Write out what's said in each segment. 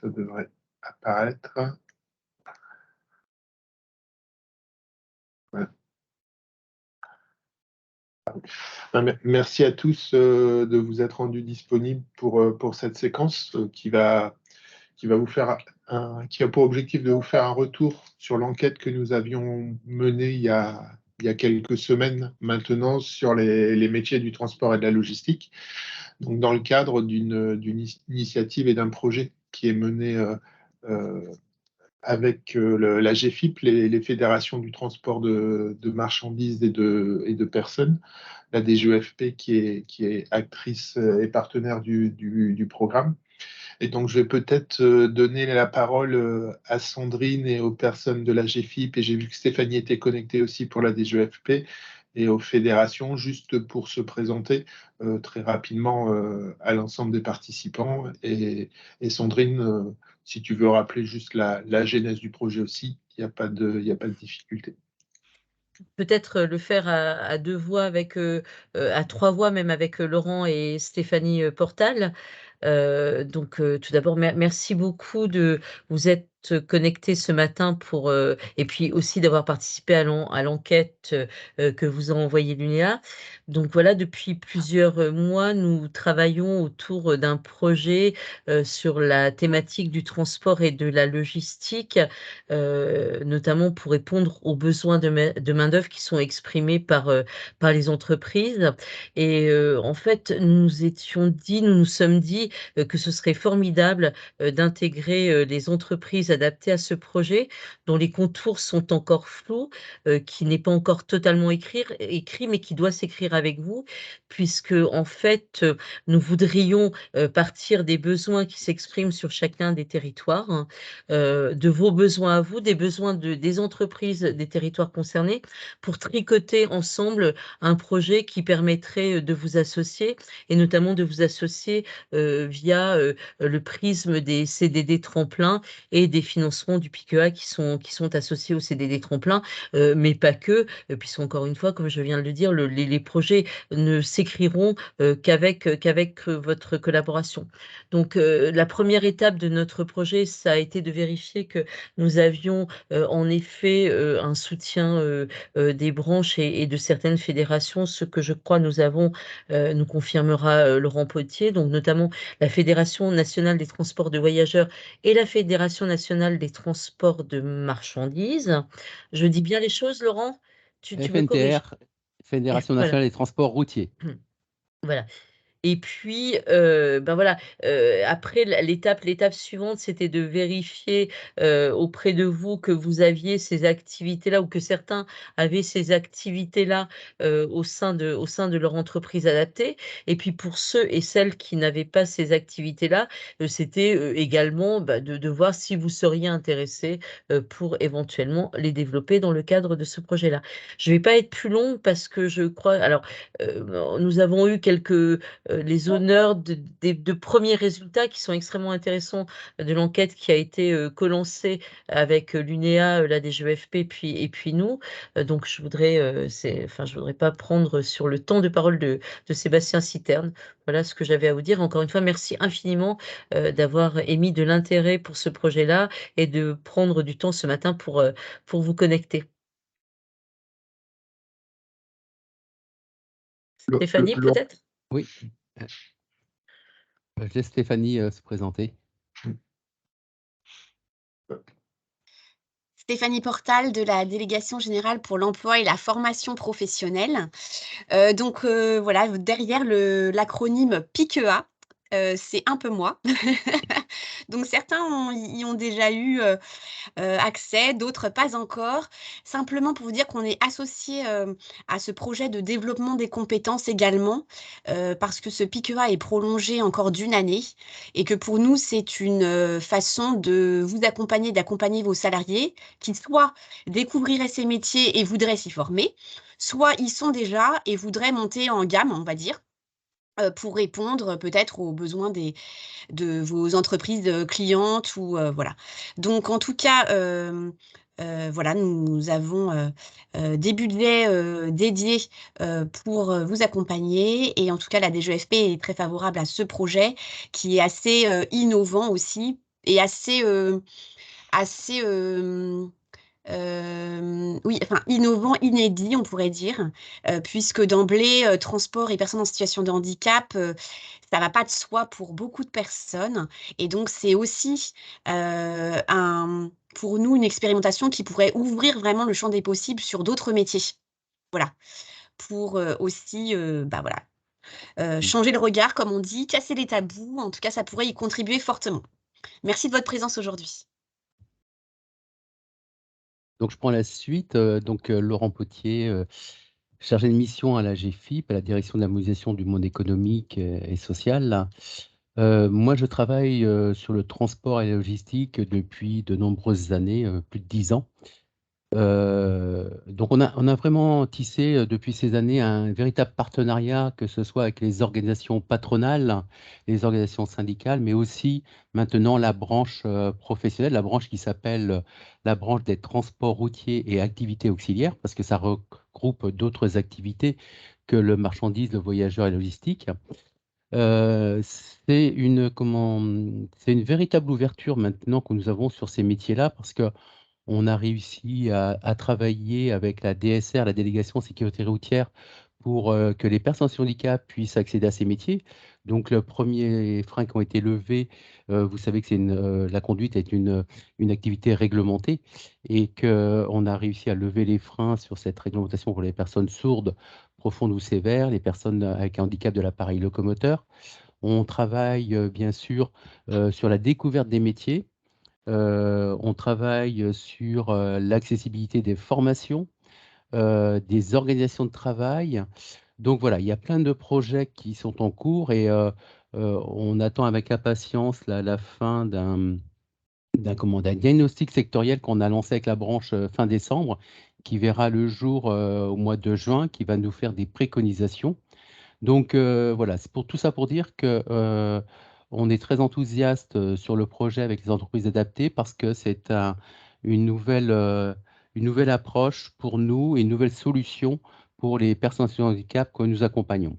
ça devrait apparaître. Ouais. Merci à tous de vous être rendus disponibles pour cette séquence qui va vous faire qui a pour objectif de vous faire un retour sur l'enquête que nous avions menée il y a quelques semaines maintenant sur les métiers du transport et de la logistique. Donc, dans le cadre d'une initiative et d'un projet qui est mené avec la GFIP, les fédérations du transport de marchandises et de personnes, la DGEFP qui est actrice et partenaire du programme. Et donc, je vais peut-être donner la parole à Sandrine et aux personnes de la GFIP, et j'ai vu que Stéphanie était connectée aussi pour la DGEFP, et aux fédérations, juste pour se présenter très rapidement à l'ensemble des participants. Et Sandrine, si tu veux rappeler juste la genèse du projet aussi, il n'y a pas de difficulté. Peut-être le faire à deux voix, à trois voix même, avec Laurent et Stéphanie Portal. Donc, tout d'abord, merci beaucoup de vous être connectés ce matin et puis aussi d'avoir participé à l'enquête que vous a envoyée l'UNEA. Donc voilà, depuis plusieurs mois, nous travaillons autour d'un projet sur la thématique du transport et de la logistique, notamment pour répondre aux besoins de main-d'œuvre qui sont exprimés par les entreprises. Et en fait, nous nous sommes dit que ce serait formidable d'intégrer les entreprises adaptées à ce projet, dont les contours sont encore flous, qui n'est pas encore totalement écrit, mais qui doit s'écrire avec vous, puisque en fait, nous voudrions partir des besoins qui s'expriment sur chacun des territoires, hein, de vos besoins à vous, des besoins des entreprises des territoires concernés, pour tricoter ensemble un projet qui permettrait de vous associer, et notamment de vous associer via le prisme des CDD tremplin et des financements du PIQA qui sont associés au CDD tremplin, mais pas que, puisqu'encore une fois, comme je viens de le dire, les projets ne s'écriront qu'avec votre collaboration. Donc, la première étape de notre projet, ça a été de vérifier que nous avions en effet un soutien des branches et de certaines fédérations, ce que je crois nous avons, nous confirmera Laurent Potier, donc notamment la Fédération nationale des transports de voyageurs et la Fédération nationale des transports de marchandises. Je dis bien les choses, Laurent? Tu me corriges? FNTR, Fédération Voilà. nationale des transports routiers. Voilà. Et puis, ben voilà, après l'étape suivante, c'était de vérifier auprès de vous que vous aviez ces activités-là, ou que certains avaient ces activités-là au sein de leur entreprise adaptée. Et puis pour ceux et celles qui n'avaient pas ces activités-là, c'était également de voir si vous seriez intéressés pour éventuellement les développer dans le cadre de ce projet-là. Je ne vais pas être plus longue parce que je crois. Alors, nous avons eu les honneurs de premiers résultats qui sont extrêmement intéressants de l'enquête qui a été co-lancée avec l'UNEA, la DGEFP et puis nous. Donc je voudrais pas prendre sur le temps de parole de Sébastien Citerne. Voilà ce que j'avais à vous dire. Encore une fois, merci infiniment d'avoir émis de l'intérêt pour ce projet-là et de prendre du temps ce matin pour vous connecter. Stéphanie, peut-être? Oui. Je laisse Stéphanie se présenter. Stéphanie Portal de la Délégation générale pour l'emploi et la formation professionnelle. Donc voilà, derrière l'acronyme PIQEA, c'est un peu moi. Donc certains y ont déjà eu accès, d'autres pas encore. Simplement pour vous dire qu'on est associé à ce projet de développement des compétences également, parce que ce PIQEA est prolongé encore d'une année et que pour nous, c'est une façon de vous accompagner, d'accompagner vos salariés qui soit découvriraient ces métiers et voudraient s'y former, soit ils sont déjà et voudraient monter en gamme, on va dire, pour répondre peut-être aux besoins de vos entreprises clientes ou voilà. Donc en tout cas, voilà, nous avons des budgets dédiés pour vous accompagner, et en tout cas la DGEFP est très favorable à ce projet qui est assez innovant aussi, et assez, oui, enfin innovant, inédit, on pourrait dire, puisque d'emblée, transport et personnes en situation de handicap, ça va pas de soi pour beaucoup de personnes et donc c'est aussi, pour nous, une expérimentation qui pourrait ouvrir vraiment le champ des possibles sur d'autres métiers. Voilà, pour, aussi, bah, voilà, Mmh. changer le regard comme on dit, casser les tabous, en tout cas ça pourrait y contribuer fortement. Merci de votre présence aujourd'hui. Donc je prends la suite, Laurent Potier, chargé de mission à la GFIP, à la Direction de la modernisation du monde économique, et social. Moi je travaille, sur le transport et la logistique depuis de nombreuses années, plus de 10 ans. Donc on a vraiment tissé, depuis ces années un véritable partenariat, que ce soit avec les organisations patronales, les organisations syndicales, mais aussi maintenant la branche, professionnelle, la branche qui s'appelle, la branche des transports routiers et activités auxiliaires, parce que ça regroupe d'autres activités que le marchandise, le voyageur et la logistique. C'est une véritable ouverture maintenant que nous avons sur ces métiers-là, parce que on a réussi à travailler avec la DSR, la délégation sécurité routière, pour, que les personnes en handicap puissent accéder à ces métiers. Donc le premier frein qui ont été levés, vous savez que la conduite est une activité réglementée et qu'on a réussi à lever les freins sur cette réglementation pour les personnes sourdes, profondes ou sévères, les personnes avec un handicap de l'appareil locomoteur. On travaille, bien sûr, sur la découverte des métiers. On travaille sur, l'accessibilité des formations, des organisations de travail. Donc voilà, il y a plein de projets qui sont en cours et on attend avec impatience la fin d'un diagnostic sectoriel qu'on a lancé avec la branche, fin décembre, qui verra le jour, au mois de juin, qui va nous faire des préconisations. Donc voilà, c'est pour tout ça pour dire que, on est très enthousiaste, sur le projet avec les entreprises adaptées, parce que c'est une nouvelle, heu, une nouvelle approche pour nous et une nouvelle solution pour les personnes en situation de handicap que nous accompagnons.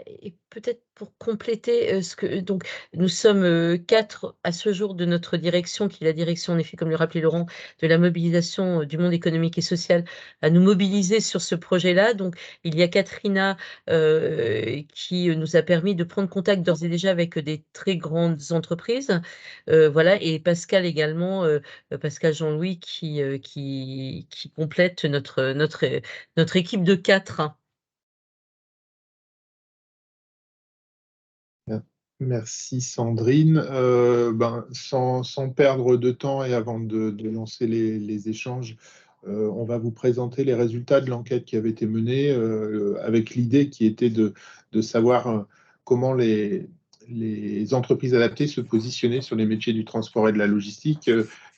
Et peut-être pour compléter, ce que donc nous sommes, 4 à ce jour de notre direction, qui est la direction en effet, comme le rappelait Laurent, de la mobilisation, du monde économique et social, à nous mobiliser sur ce projet-là. Donc il y a Katrina, qui, nous a permis de prendre contact d'ores et déjà avec, des très grandes entreprises, voilà, et Pascal également, Pascal Jean-Louis qui complète notre équipe de 4. Merci Sandrine. Sans perdre de temps et avant de lancer les échanges, on va vous présenter les résultats de l'enquête qui avait été menée, avec l'idée qui était de savoir comment les entreprises adaptées se positionnaient sur les métiers du transport et de la logistique,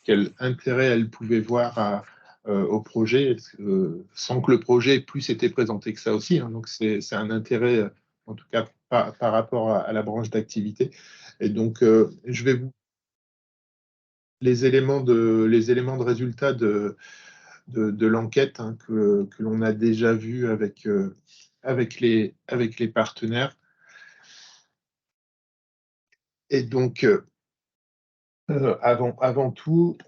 quel intérêt elles pouvaient voir au projet, sans que le projet ait plus été présenté que ça aussi, hein. Donc c'est un intérêt, en tout cas par rapport à la branche d'activité. Et donc, je vais vous les éléments de résultat de l'enquête, hein, que l'on a déjà vu avec les partenaires. Et donc, avant tout,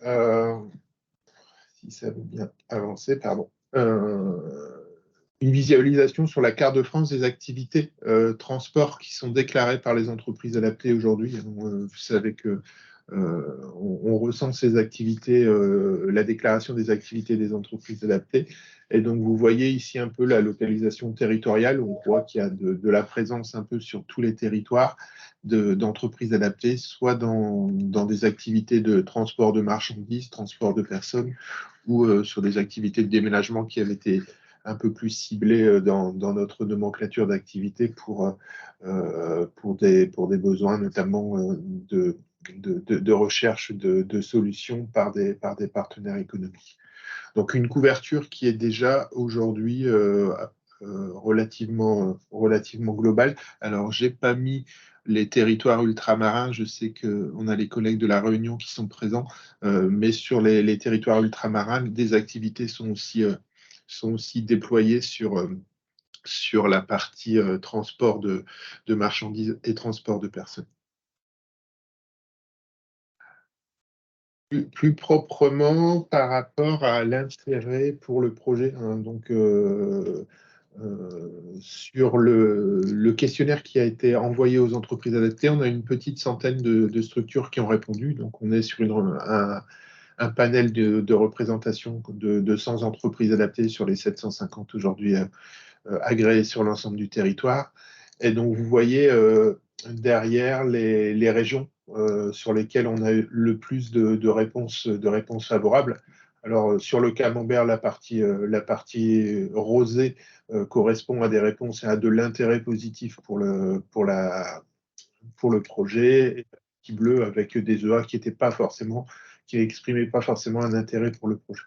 si ça veut bien avancer, pardon. Une visualisation sur la carte de France des activités transport qui sont déclarées par les entreprises adaptées aujourd'hui. Vous savez que on recense ces activités, la déclaration des activités des entreprises adaptées. Et donc, vous voyez ici un peu la localisation territoriale. On voit qu'il y a de la présence un peu sur tous les territoires d'entreprises adaptées, soit dans des activités de transport de marchandises, transport de personnes, ou sur des activités de déménagement qui avaient été un peu plus ciblées dans notre nomenclature d'activités pour des besoins notamment de recherche de solutions par des partenaires économiques. Donc une couverture qui est déjà aujourd'hui relativement globale. Alors, j'ai pas mis les territoires ultramarins. Je sais qu'on a les collègues de la Réunion qui sont présents, mais sur les territoires ultramarins, des activités sont aussi déployées sur la partie transport de marchandises et transport de personnes. Plus proprement par rapport à l'intérêt pour le projet, hein. Donc, sur le questionnaire qui a été envoyé aux entreprises adaptées, on a une petite centaine de structures qui ont répondu. Donc, on est sur un panel de représentation de 200 entreprises adaptées sur les 750 aujourd'hui agréées sur l'ensemble du territoire. Et donc, vous voyez derrière les régions sur lesquelles on a eu le plus de réponses favorables. Alors, sur le camembert, la partie rosée correspond à des réponses et à de l'intérêt positif pour le projet, et la partie bleue avec des EA qui n'exprimaient pas forcément un intérêt pour le projet.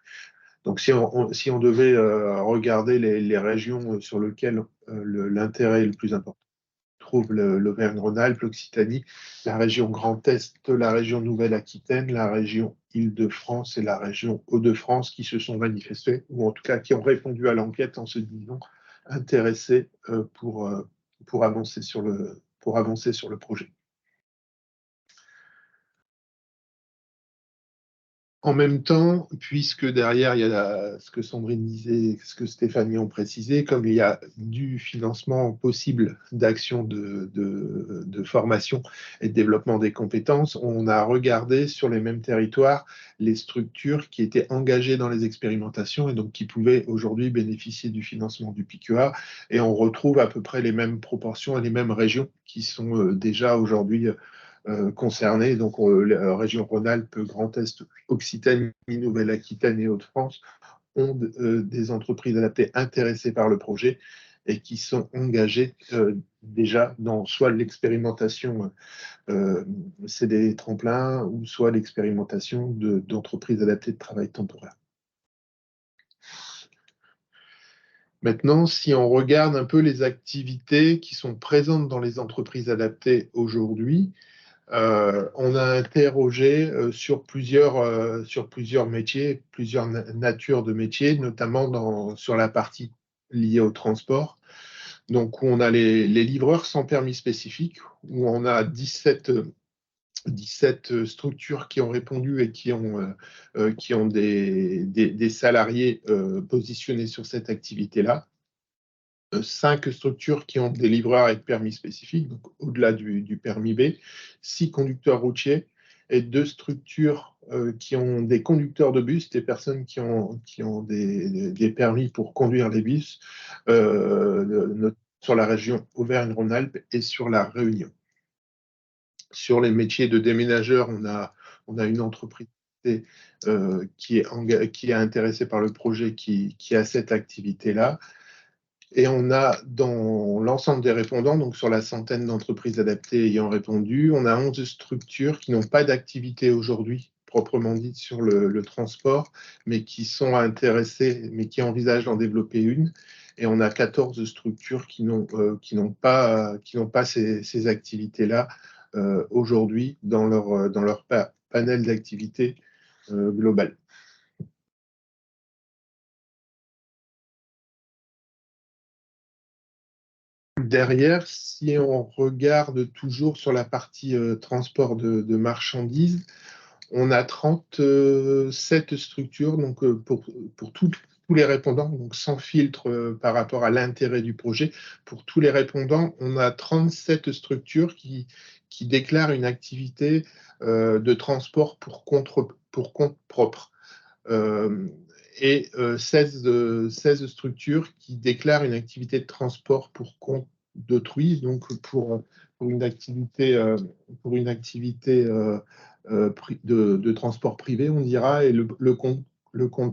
Donc, si on devait regarder les régions sur lesquelles l'intérêt est le plus important, on trouve l'Auvergne-Rhône-Alpes, l'Occitanie, la région Grand Est, la région Nouvelle-Aquitaine, la région Île-de-France et la région Hauts-de-France qui se sont manifestés, ou en tout cas qui ont répondu à l'enquête en se disant intéressés pour avancer sur le projet. En même temps, puisque derrière, il y a ce que Sandrine disait, ce que Stéphanie ont précisé, comme il y a du financement possible d'actions de formation et de développement des compétences, on a regardé sur les mêmes territoires les structures qui étaient engagées dans les expérimentations et donc qui pouvaient aujourd'hui bénéficier du financement du PIQA. Et on retrouve à peu près les mêmes proportions et les mêmes régions qui sont déjà aujourd'hui concernées, donc la région Rhône-Alpes, Grand Est, Occitanie, Nouvelle-Aquitaine et Hauts-de-France ont des entreprises adaptées intéressées par le projet et qui sont engagées déjà dans soit l'expérimentation CDD tremplin ou soit l'expérimentation d'entreprises adaptées de travail temporaire. Maintenant, si on regarde un peu les activités qui sont présentes dans les entreprises adaptées aujourd'hui, on a interrogé sur plusieurs métiers, plusieurs natures de métiers, notamment sur la partie liée au transport. Donc, où on a les livreurs sans permis spécifique, où on a 17 structures qui ont répondu et qui ont des salariés positionnés sur cette activité-là. 5 structures qui ont des livreurs avec permis spécifique, donc au-delà du permis B, 6 conducteurs routiers et 2 structures qui ont des conducteurs de bus, des personnes qui ont des permis pour conduire les bus sur la région Auvergne-Rhône-Alpes et sur la Réunion. Sur les métiers de déménageurs, on a une entreprise qui est intéressée par le projet qui a cette activité-là. Et on a dans l'ensemble des répondants, donc sur la centaine d'entreprises adaptées ayant répondu, on a 11 structures qui n'ont pas d'activité aujourd'hui proprement dite sur le transport, mais qui sont intéressées, mais qui envisagent d'en développer une. Et on a 14 structures qui n'ont pas ces activités-là aujourd'hui dans leur panel d'activités global. Derrière, si on regarde toujours sur la partie transport de marchandises, on a 37 structures donc, pour tous les répondants, donc sans filtre par rapport à l'intérêt du projet. Pour tous les répondants, on a 37 structures qui déclarent une activité de transport pour compte propre. Et 16 structures qui déclarent une activité de transport pour compte d'autrui, donc pour une activité de transport privé, on dira, et le compte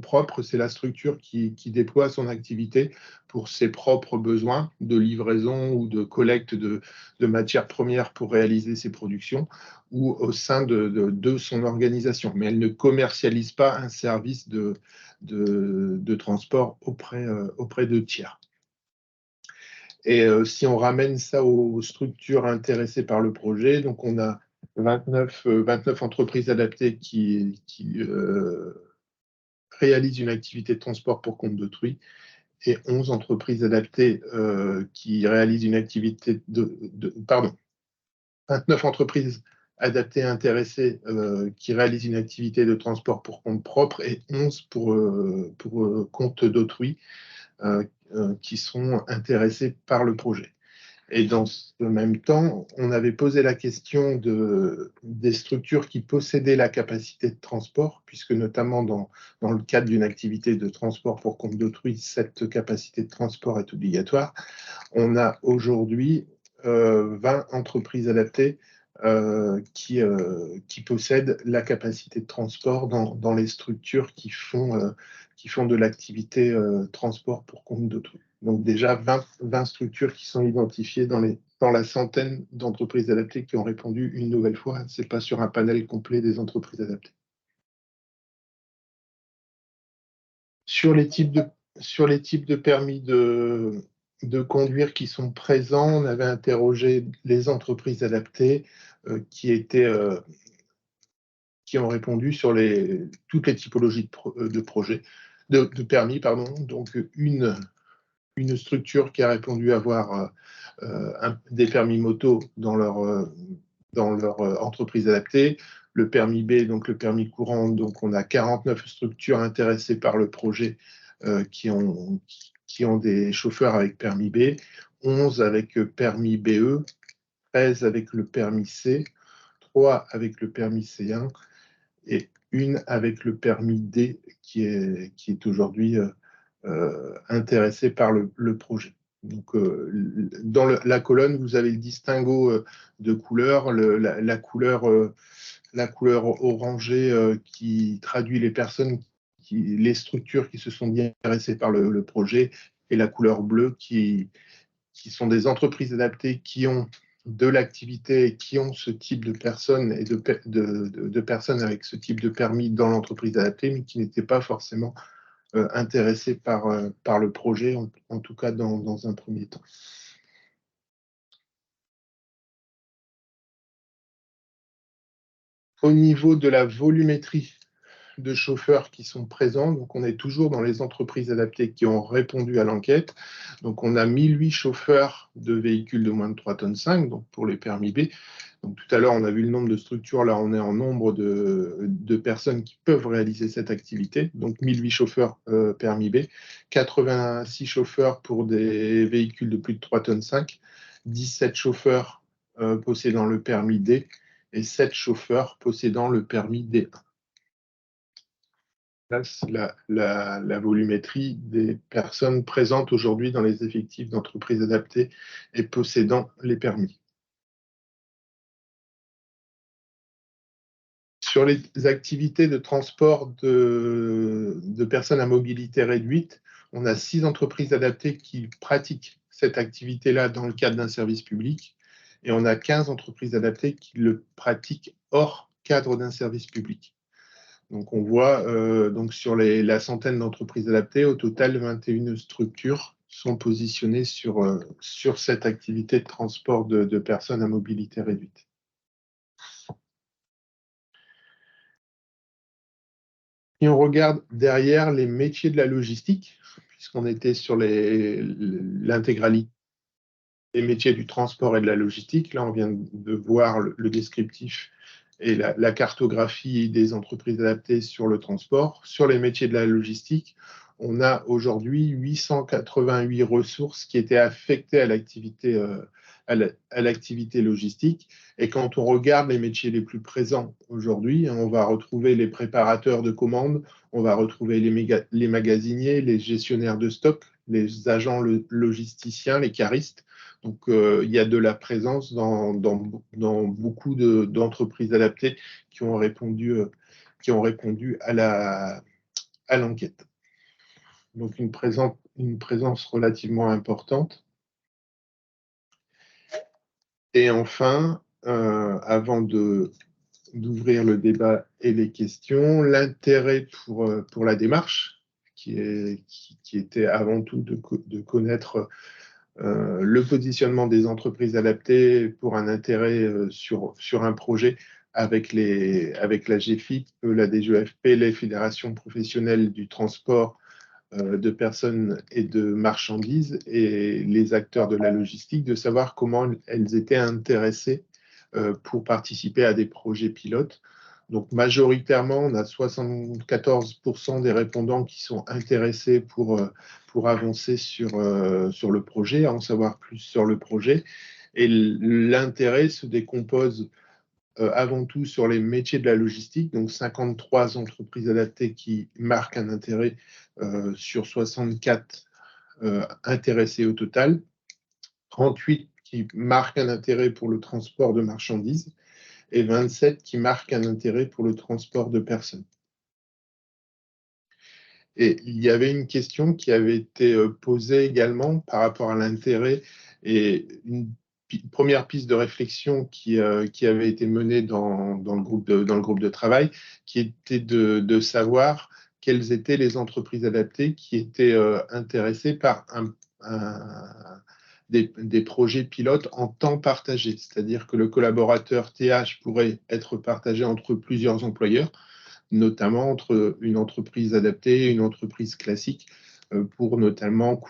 propre, c'est la structure qui déploie son activité pour ses propres besoins de livraison ou de collecte de matières premières pour réaliser ses productions ou au sein de son organisation. Mais elle ne commercialise pas un service de transport auprès de tiers. Et si on ramène ça aux structures intéressées par le projet, donc on a 29 entreprises adaptées qui réalisent une activité de transport pour compte d'autrui et 11 entreprises adaptées qui réalisent une activité 29 entreprises adaptés intéressés qui réalisent une activité de transport pour compte propre et 11 pour compte d'autrui qui sont intéressés par le projet. Et dans ce même temps, on avait posé la question des structures qui possédaient la capacité de transport, puisque notamment dans le cadre d'une activité de transport pour compte d'autrui, cette capacité de transport est obligatoire. On a aujourd'hui 20 entreprises adaptées qui possèdent la capacité de transport dans les structures qui font de l'activité transport pour compte d'autrui. Donc déjà 20 structures qui sont identifiées dans la centaine d'entreprises adaptées qui ont répondu une nouvelle fois. Ce n'est pas sur un panel complet des entreprises adaptées. Sur les types de permis de conduire qui sont présents, on avait interrogé les entreprises adaptées qui ont répondu sur toutes les typologies de permis. Donc une structure qui a répondu avoir des permis moto dans leur entreprise adaptée. Le permis B, donc le permis courant, donc on a 49 structures intéressées par le projet qui ont des chauffeurs avec permis B, 11 avec permis BE, 13 avec le permis C, 3 avec le permis C1 et 1 avec le permis D qui est aujourd'hui intéressé par le projet. Donc, dans la colonne, vous avez le distinguo de couleurs, la couleur orangée qui traduit les structures qui se sont bien intéressées par le projet, et la couleur bleue qui sont des entreprises adaptées qui ont de l'activité et qui ont ce type de personnes et de personnes avec ce type de permis dans l'entreprise adaptée, mais qui n'étaient pas forcément intéressés par le projet, en tout cas dans un premier temps. Au niveau de la volumétrie de chauffeurs qui sont présents, donc on est toujours dans les entreprises adaptées qui ont répondu à l'enquête. Donc on a 1008 chauffeurs de véhicules de moins de 3,5 tonnes, donc pour les permis B. Donc tout à l'heure, on a vu le nombre de structures, là on est en nombre de personnes qui peuvent réaliser cette activité. Donc 1008 chauffeurs permis B, 86 chauffeurs pour des véhicules de plus de 3,5 tonnes, 17 chauffeurs possédant le permis D et 7 chauffeurs possédant le permis D1. Là, c'est la volumétrie des personnes présentes aujourd'hui dans les effectifs d'entreprises adaptées et possédant les permis. Sur les activités de transport de personnes à mobilité réduite, on a 6 entreprises adaptées qui pratiquent cette activité-là dans le cadre d'un service public, et on a 15 entreprises adaptées qui le pratiquent hors cadre d'un service public. Donc on voit donc sur la centaine d'entreprises adaptées, au total 21 structures sont positionnées sur cette activité de transport de personnes à mobilité réduite. Si on regarde derrière les métiers de la logistique, puisqu'on était sur l'intégralité des métiers du transport et de la logistique, là on vient de voir le descriptif et la cartographie des entreprises adaptées sur le transport. Sur les métiers de la logistique, on a aujourd'hui 888 ressources qui étaient affectées à l'activité logistique. Et quand on regarde les métiers les plus présents aujourd'hui, on va retrouver les préparateurs de commandes, on va retrouver les magasiniers, les gestionnaires de stock, les agents logisticiens, les caristes. Donc, il y a de la présence dans beaucoup d'entreprises adaptées qui ont répondu à l'enquête. Donc, une présence relativement importante. Et enfin, avant d'ouvrir le débat et les questions, l'intérêt pour la démarche, qui était avant tout de connaître le positionnement des entreprises adaptées pour un intérêt sur un projet avec la GFIP, la DGEFP, les fédérations professionnelles du transport de personnes et de marchandises et les acteurs de la logistique, de savoir comment elles étaient intéressées pour participer à des projets pilotes. Donc majoritairement, on a 74% des répondants qui sont intéressés pour avancer sur le projet, à en savoir plus sur le projet. Et l'intérêt se décompose avant tout sur les métiers de la logistique, donc 53 entreprises adaptées qui marquent un intérêt sur 64 intéressés au total, 38 qui marquent un intérêt pour le transport de marchandises et 27 qui marquent un intérêt pour le transport de personnes. Et il y avait une question qui avait été posée également par rapport à l'intérêt et une première piste de réflexion qui avait été menée dans le groupe de travail, qui était de savoir quelles étaient les entreprises adaptées qui étaient intéressées par des projets pilotes en temps partagé, c'est-à-dire que le collaborateur TH pourrait être partagé entre plusieurs employeurs, notamment entre une entreprise adaptée et une entreprise classique, pour notamment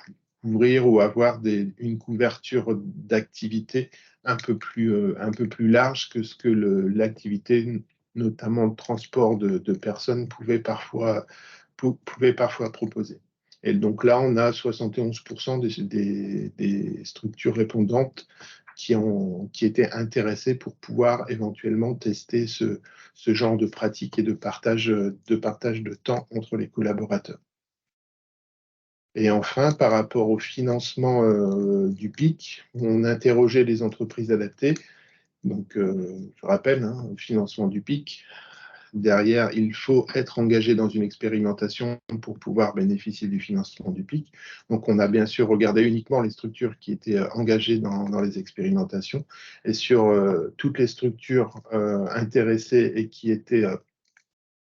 couvrir ou avoir une couverture d'activité un peu plus large que ce que l'activité, notamment le transport de personnes, pouvait parfois proposer. Et donc là, on a 71% des structures répondantes qui étaient intéressées pour pouvoir éventuellement tester ce genre de pratique et de partage de temps entre les collaborateurs. Et enfin, par rapport au financement du PIC, on interrogeait les entreprises adaptées. Donc, je rappelle, le financement du PIC. Derrière, il faut être engagé dans une expérimentation pour pouvoir bénéficier du financement du PIC. Donc, on a bien sûr regardé uniquement les structures qui étaient engagées dans les expérimentations. Et sur toutes les structures intéressées et qui étaient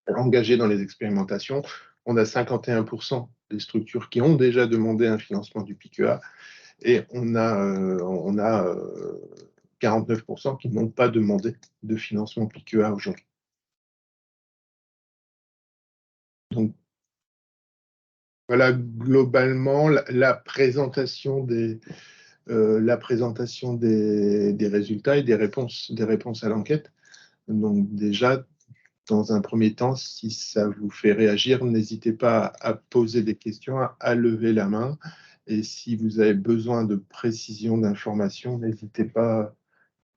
engagées dans les expérimentations, on a 51% des structures qui ont déjà demandé un financement du PICEA et on a 49% qui n'ont pas demandé de financement PICEA aujourd'hui. Donc, voilà globalement la présentation des résultats et des réponses à l'enquête. Donc déjà, dans un premier temps, si ça vous fait réagir, n'hésitez pas à poser des questions, à lever la main. Et si vous avez besoin de précision, d'informations, n'hésitez pas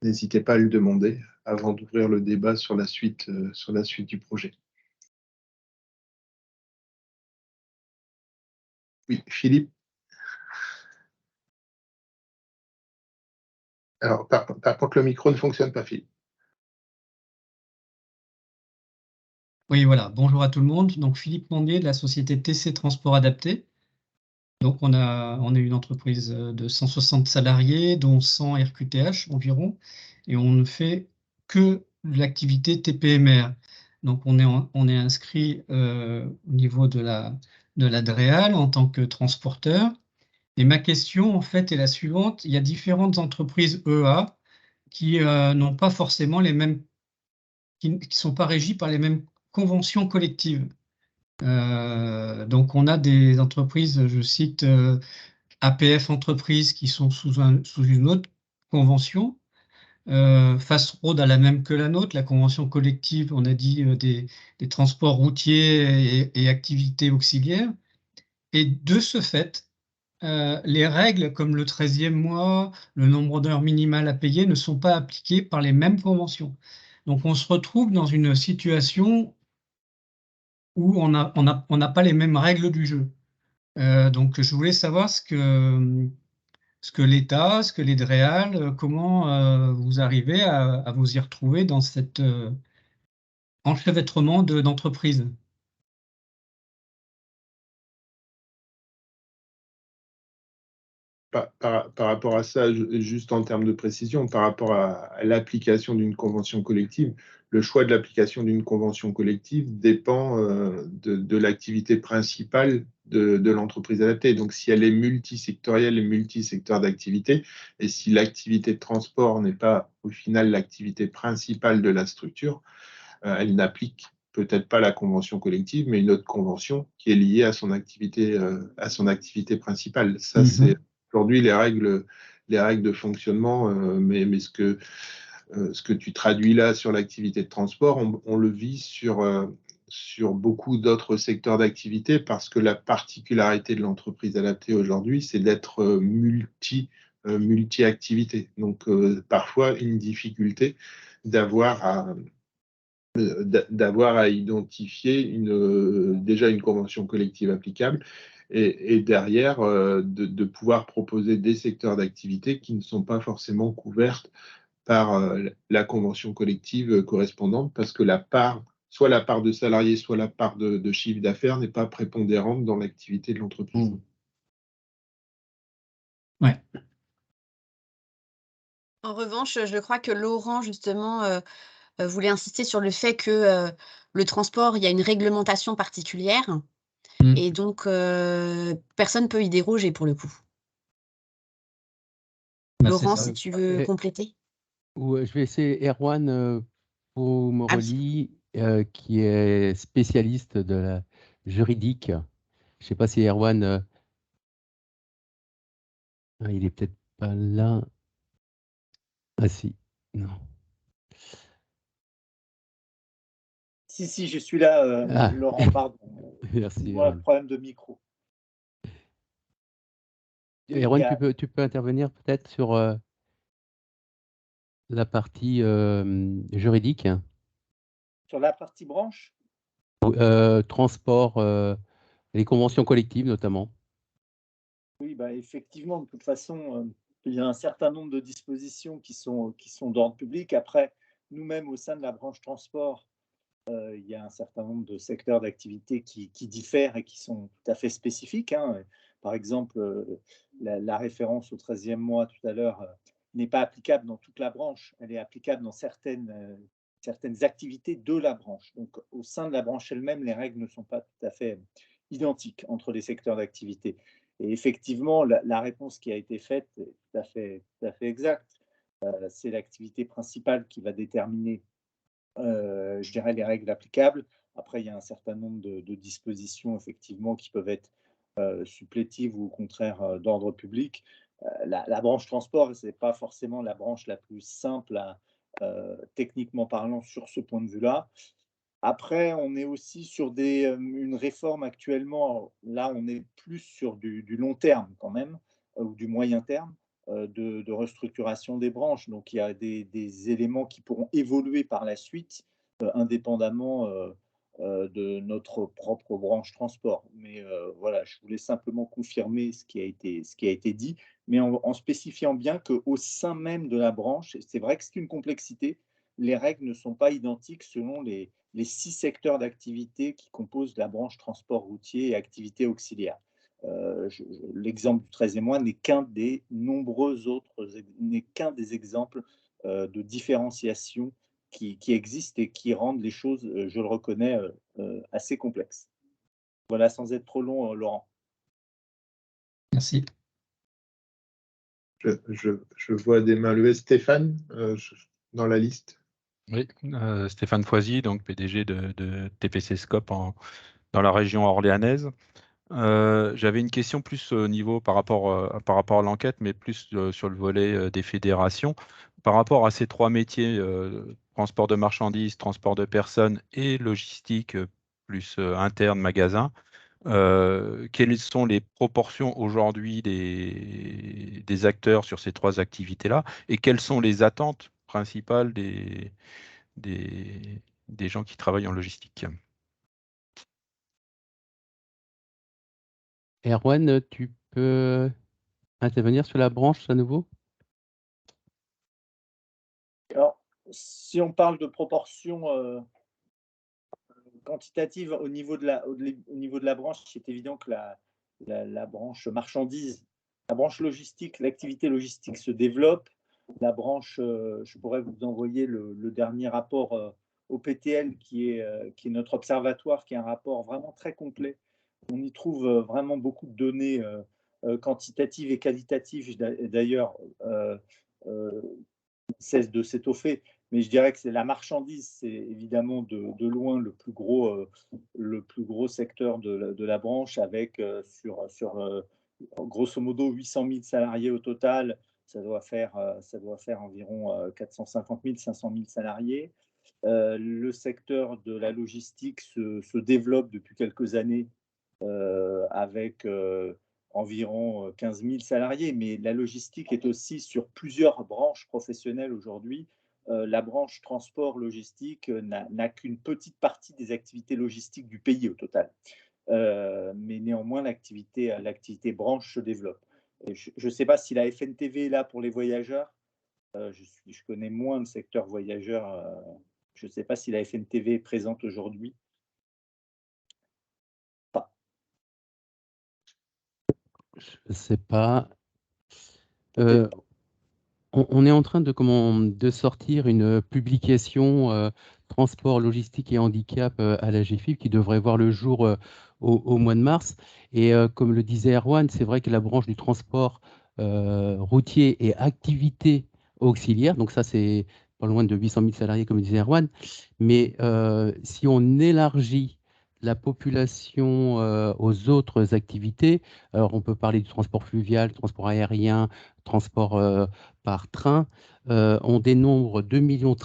à le demander avant d'ouvrir le débat sur la suite du projet. Oui, Philippe. Alors, par contre, le micro ne fonctionne pas, Philippe. Oui, voilà. Bonjour à tout le monde. Donc, Philippe Mondier de la société TC Transport Adapté. Donc, on est une entreprise de 160 salariés, dont 100 RQTH environ, et on ne fait que de l'activité TPMR. Donc, on est inscrit au niveau de la DREAL en tant que transporteur. Et ma question, en fait, est la suivante. Il y a différentes entreprises EA qui n'ont pas forcément les mêmes, qui sont pas régies par les mêmes conventions collectives. Donc, on a des entreprises, je cite APF Entreprises, qui sont sous une autre convention. Fast Road a la même que la nôtre, la convention collective, on a dit, des transports routiers et activités auxiliaires. Et de ce fait, les règles comme le 13e mois, le nombre d'heures minimales à payer ne sont pas appliquées par les mêmes conventions. Donc, on se retrouve dans une situation où on n'a pas les mêmes règles du jeu. Donc, je voulais savoir ce que l'État, ce que les DREAL, comment vous arrivez à vous y retrouver dans cet enchevêtrement d'entreprises. Par rapport à ça, juste en termes de précision, par rapport à l'application d'une convention collective, le choix de l'application d'une convention collective dépend de l'activité principale de l'entreprise adaptée. Donc, si elle est multisectorielle et multisecteur d'activité, et si l'activité de transport n'est pas au final l'activité principale de la structure, elle n'applique peut-être pas la convention collective, mais une autre convention qui est liée à son activité principale. Ça, c'est aujourd'hui les règles de fonctionnement, mais ce que ce que tu traduis là sur l'activité de transport, on le vit sur beaucoup d'autres secteurs d'activité parce que la particularité de l'entreprise adaptée aujourd'hui, c'est d'être multi-activité. Donc, parfois, une difficulté d'avoir à identifier déjà une convention collective applicable et derrière de pouvoir proposer des secteurs d'activité qui ne sont pas forcément couvertes par la convention collective correspondante parce que soit la part de salariés, soit la part de chiffre d'affaires n'est pas prépondérante dans l'activité de l'entreprise. Ouais. En revanche, je crois que Laurent, justement, voulait insister sur le fait que le transport, il y a une réglementation particulière et donc personne ne peut y déroger pour le coup. Bah, c'est Laurent, ça. si tu veux compléter. Je vais essayer Erwan Pomoroli, qui est spécialiste de la juridique. Je ne sais pas si Erwan, il est peut-être pas là. Ah si, non. Si, je suis là, Ah. Laurent, pardon. Merci Voilà, Erwan. problème de micro. Oui, Erwan, tu peux intervenir peut-être sur la partie juridique, sur la partie branche, transport, les conventions collectives notamment. oui, bah, effectivement, de toute façon, il y a un certain nombre de dispositions qui sont d'ordre public. Après, nous-mêmes, au sein de la branche transport, il y a un certain nombre de secteurs d'activité qui diffèrent et qui sont tout à fait spécifiques, hein. Par exemple, la référence au 13e mois tout à l'heure n'est pas applicable dans toute la branche. Elle est applicable dans certaines activités de la branche. Donc, au sein de la branche elle-même, les règles ne sont pas tout à fait identiques entre les secteurs d'activité. Et effectivement, la réponse qui a été faite est tout à fait exacte. C'est l'activité principale qui va déterminer je dirais les règles applicables. Après, il y a un certain nombre de dispositions, effectivement, qui peuvent être supplétives ou au contraire d'ordre public. La branche transport, ce n'est pas forcément la branche la plus simple, techniquement parlant, sur ce point de vue-là. Après, on est aussi sur une réforme actuellement. Là, on est plus sur du long terme quand même, ou du moyen terme, de restructuration des branches. Donc, il y a des éléments qui pourront évoluer par la suite, indépendamment de notre propre branche transport. Mais voilà, je voulais simplement confirmer ce qui a été dit, mais en spécifiant bien qu'au sein même de la branche, c'est vrai que c'est une complexité, les règles ne sont pas identiques selon les 6 secteurs d'activité qui composent la branche transport routier et activités auxiliaires. L'exemple du 13e mois n'est qu'un des nombreux autres, n'est qu'un des exemples de différenciation qui existent et qui rendent les choses, je le reconnais, assez complexes. Voilà, sans être trop long, Laurent. Merci. Je vois des mains levées. Stéphane, dans la liste. Oui, Stéphane Foisy, donc PDG de TPC Scope dans la région orléanaise. J'avais une question plus au niveau par rapport à l'enquête, mais plus sur le volet des fédérations. Par rapport à ces 3 métiers, transport de marchandises, transport de personnes et logistique, plus interne, magasin, quelles sont les proportions aujourd'hui des acteurs sur ces 3 activités-là et quelles sont les attentes principales des gens qui travaillent en logistique? Erwan, tu peux intervenir sur la branche à nouveau? Alors, si on parle de proportions quantitatives au niveau de la branche, c'est évident que la branche marchandise, la branche logistique, l'activité logistique se développe. La branche, je pourrais vous envoyer le dernier rapport au PTL qui est notre observatoire, qui est un rapport vraiment très complet. On y trouve vraiment beaucoup de données quantitatives et qualitatives. D'ailleurs, cesse de s'étoffer, mais je dirais que c'est la marchandise, c'est évidemment de loin le plus gros secteur de la branche, avec sur grosso modo 800 000 salariés au total, ça doit faire environ 450 000, 500 000 salariés. Le secteur de la logistique se développe depuis quelques années avec environ 15 000 salariés, mais la logistique est aussi sur plusieurs branches professionnelles aujourd'hui. La branche transport logistique n'a qu'une petite partie des activités logistiques du pays au total. Mais néanmoins, l'activité branche se développe. Et je ne sais pas si la FNTV est là pour les voyageurs. Je connais moins le secteur voyageur. Je ne sais pas si la FNTV est présente aujourd'hui. Pas. Je ne sais pas. Peut-être pas. On est en train de sortir une publication transport, logistique et handicap à la GFIP qui devrait voir le jour au mois de mars. Et comme le disait Erwan, c'est vrai que la branche du transport routier et activités auxiliaires, donc ça c'est pas loin de 800 000 salariés comme disait Erwan, mais si on élargit la population aux autres activités, alors on peut parler du transport fluvial, transport aérien, transport par train, on dénombre 2,13 millions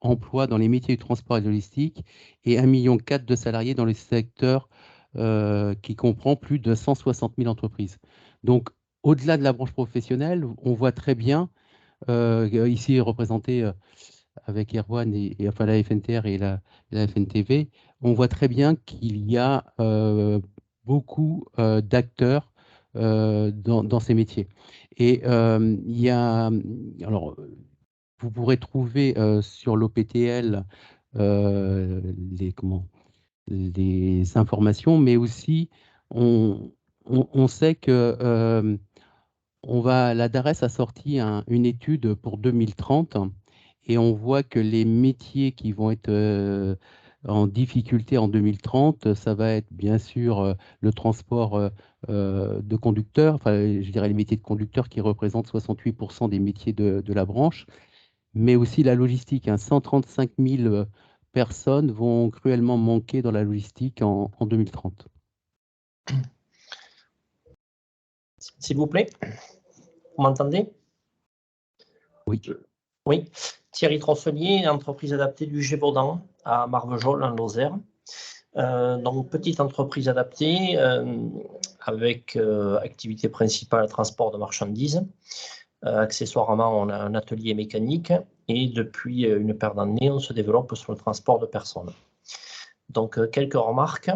d'emplois dans les métiers du transport et de logistique et 1,4 million de salariés dans le secteur qui comprend plus de 160 000 entreprises. Donc, au-delà de la branche professionnelle, on voit très bien, ici représenté avec Erwan et enfin la FNTR et la FNTV, on voit très bien qu'il y a beaucoup d'acteurs dans ces métiers. Et il y a, alors, vous pourrez trouver sur l'OPTL les informations, mais aussi on sait que la DARES a sorti une étude pour 2030 et on voit que les métiers qui vont être en difficulté en 2030, ça va être bien sûr le transport de conducteurs, enfin je dirais les métiers de conducteurs qui représentent 68% des métiers de la branche, mais aussi la logistique. 135 000 personnes vont cruellement manquer dans la logistique en 2030. S'il vous plaît, vous m'entendez? Oui. Oui. Thierry Trosselier, entreprise adaptée du Gévaudan à Marvejols, en Lozère. Donc, petite entreprise adaptée avec activité principale transport de marchandises. Accessoirement, on a un atelier mécanique et depuis une paire d'années, on se développe sur le transport de personnes. Donc, quelques remarques.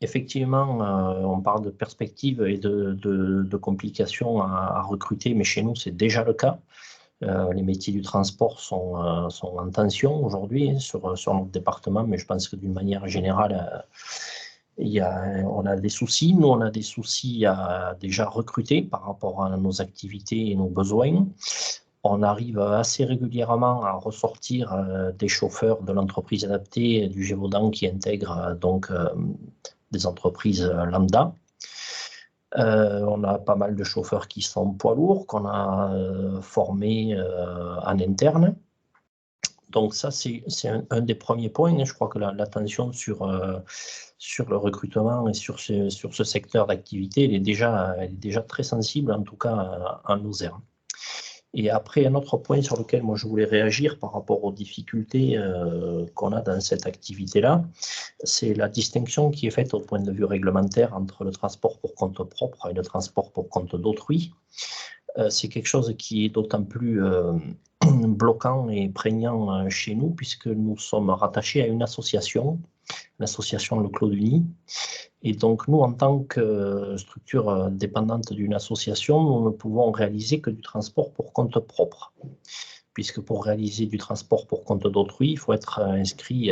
Effectivement, on parle de perspectives et de complications à recruter, mais chez nous, c'est déjà le cas. Les métiers du transport sont en tension aujourd'hui sur notre département, mais je pense que d'une manière générale, on a des soucis. Nous, on a des soucis à déjà recruter par rapport à nos activités et nos besoins. On arrive assez régulièrement à ressortir des chauffeurs de l'entreprise adaptée du Gévaudan qui intègrent donc des entreprises lambda. On a pas mal de chauffeurs qui sont poids lourds, qu'on a formés en interne. Donc ça, c'est un des premiers points. Je crois que l'attention sur le recrutement et sur ce secteur d'activité, elle est déjà très sensible, en tout cas en Lozère. Et après, un autre point sur lequel moi je voulais réagir par rapport aux difficultés qu'on a dans cette activité-là, c'est la distinction qui est faite au point de vue réglementaire entre le transport pour compte propre et le transport pour compte d'autrui. C'est quelque chose qui est d'autant plus bloquant et prégnant chez nous, puisque nous sommes rattachés à une association, l'association Le Clos du Nid. Et donc, nous, en tant que structure dépendante d'une association, nous ne pouvons réaliser que du transport pour compte propre. Puisque pour réaliser du transport pour compte d'autrui, il faut être inscrit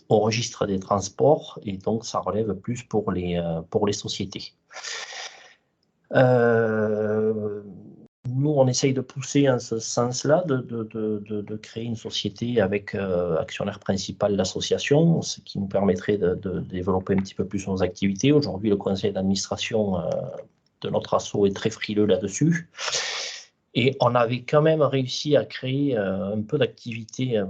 au registre des transports, et donc ça relève plus pour les sociétés. Nous, on essaye de pousser en ce sens-là, de créer une société avec actionnaire principal l'association, ce qui nous permettrait de développer un petit peu plus nos activités. Aujourd'hui, le conseil d'administration de notre asso est très frileux là-dessus. Et on avait quand même réussi à créer un peu d'activité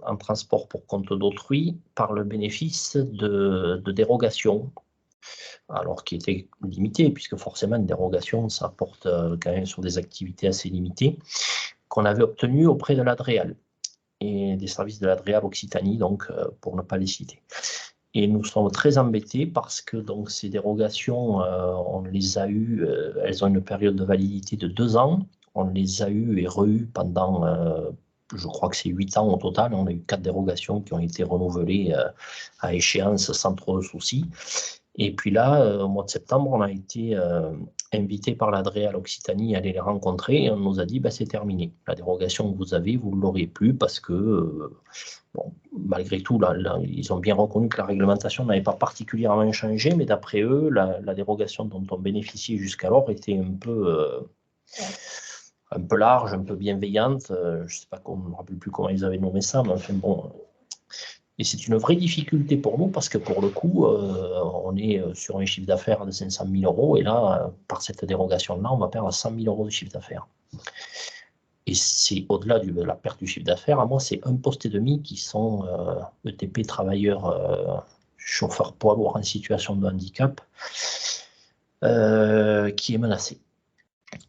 en transport pour compte d'autrui par le bénéfice de dérogations alors qui était limité, puisque forcément une dérogation, ça porte quand même sur des activités assez limitées, qu'on avait obtenues auprès de l'Adréal et des services de l'Adréal Occitanie, donc pour ne pas les citer. Et nous sommes très embêtés parce que donc, ces dérogations, on les a eues, elles ont une période de validité de 2 ans. On les a eues et re-eues pendant, je crois que c'est 8 ans au total. On a eu 4 dérogations qui ont été renouvelées à échéance sans trop de soucis. Et puis là, au mois de septembre, on a été invité par l'Adréal Occitanie à aller les rencontrer et on nous a dit c'est terminé. La dérogation que vous avez, vous ne l'aurez plus parce que, bon, malgré tout, là, ils ont bien reconnu que la réglementation n'avait pas particulièrement changé, mais d'après eux, la dérogation dont on bénéficiait jusqu'alors était un peu large, un peu bienveillante. Je ne sais pas, je ne me rappelle plus comment ils avaient nommé ça, mais enfin bon. Et c'est une vraie difficulté pour nous parce que pour le coup, on est sur un chiffre d'affaires de 500 000 euros et là, par cette dérogation-là, on va perdre 100 000 euros de chiffre d'affaires. Et c'est au-delà de la perte du chiffre d'affaires, à moi, c'est un poste et demi qui sont ETP travailleurs, chauffeurs poids lourds en situation de handicap, qui est menacé.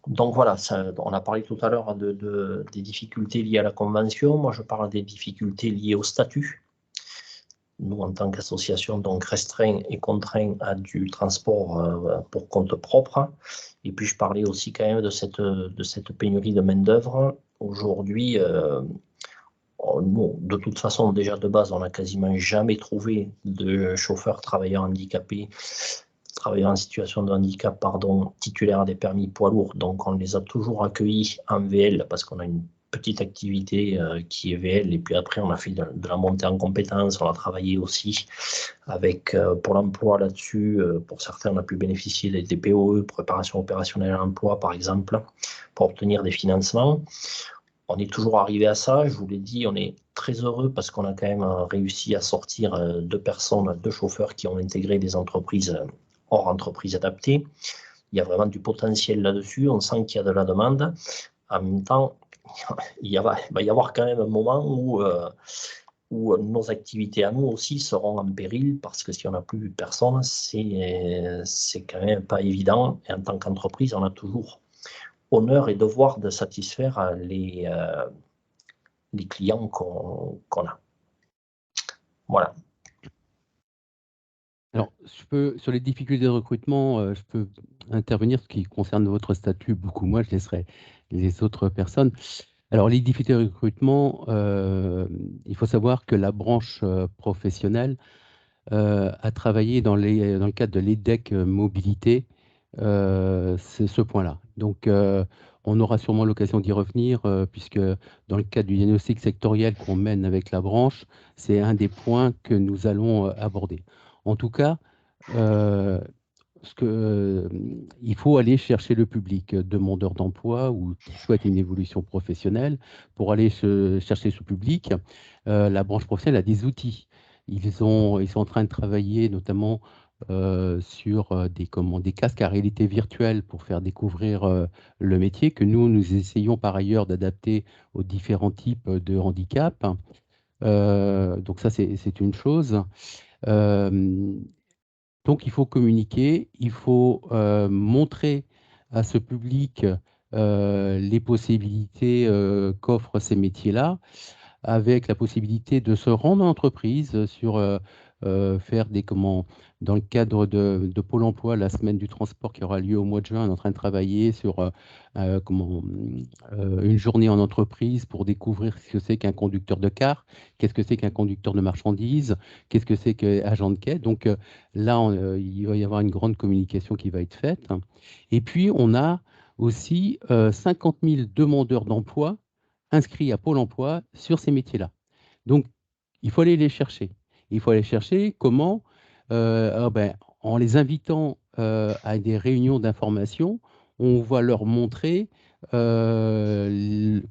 Donc voilà, on a parlé tout à l'heure des difficultés liées à la convention. Moi, je parle des difficultés liées au statut. Nous, en tant qu'association, donc restreints et contraints à du transport pour compte propre. Et puis, je parlais aussi quand même de cette pénurie de main-d'œuvre. Aujourd'hui, nous, de toute façon, déjà de base, on n'a quasiment jamais trouvé de chauffeurs travailleurs handicapés, travailleurs en situation de handicap, titulaires des permis poids lourds. Donc, on les a toujours accueillis en VL parce qu'on a une petite activité qui est VL, et puis après on a fait de la montée en compétences, on a travaillé aussi avec Pôle emploi là-dessus, pour certains on a pu bénéficier des POE, préparation opérationnelle à l'emploi par exemple, pour obtenir des financements. On est toujours arrivé à ça, je vous l'ai dit, on est très heureux parce qu'on a quand même réussi à sortir 2 chauffeurs qui ont intégré des entreprises hors entreprises adaptées. Il y a vraiment du potentiel là-dessus, on sent qu'il y a de la demande. En même temps, il va y avoir quand même un moment où nos activités à nous aussi seront en péril parce que si on n'a plus personne, c'est quand même pas évident. Et en tant qu'entreprise, on a toujours honneur et devoir de satisfaire les clients qu'on a. Voilà. Alors, sur les difficultés de recrutement, je peux intervenir, ce qui concerne votre statut, beaucoup moins, je laisserai les autres personnes. Alors, les difficultés de recrutement, il faut savoir que la branche professionnelle a travaillé dans le cadre de l'EDEC Mobilité, c'est ce point-là. Donc, on aura sûrement l'occasion d'y revenir, puisque dans le cadre du diagnostic sectoriel qu'on mène avec la branche, c'est un des points que nous allons aborder. En tout cas, il faut aller chercher le public demandeur d'emploi ou qui souhaite une évolution professionnelle. Pour aller chercher ce public, la branche professionnelle a des outils. Ils sont en train de travailler notamment sur des casques à réalité virtuelle pour faire découvrir le métier, que nous essayons par ailleurs d'adapter aux différents types de handicap. Donc ça, c'est une chose. Donc, il faut communiquer, il faut montrer à ce public les possibilités qu'offrent ces métiers-là, avec la possibilité de se rendre en entreprise sur faire dans le cadre de Pôle emploi, la semaine du transport qui aura lieu au mois de juin, on est en train de travailler sur une journée en entreprise pour découvrir ce que c'est qu'un conducteur de car, qu'est-ce que c'est qu'un conducteur de marchandises, qu'est-ce que c'est qu'un agent de quai. Donc là, il va y avoir une grande communication qui va être faite. Et puis, on a aussi 50 000 demandeurs d'emploi inscrits à Pôle emploi sur ces métiers-là. Donc, il faut aller les chercher. Il faut aller chercher comment en les invitant à des réunions d'information, on va leur montrer que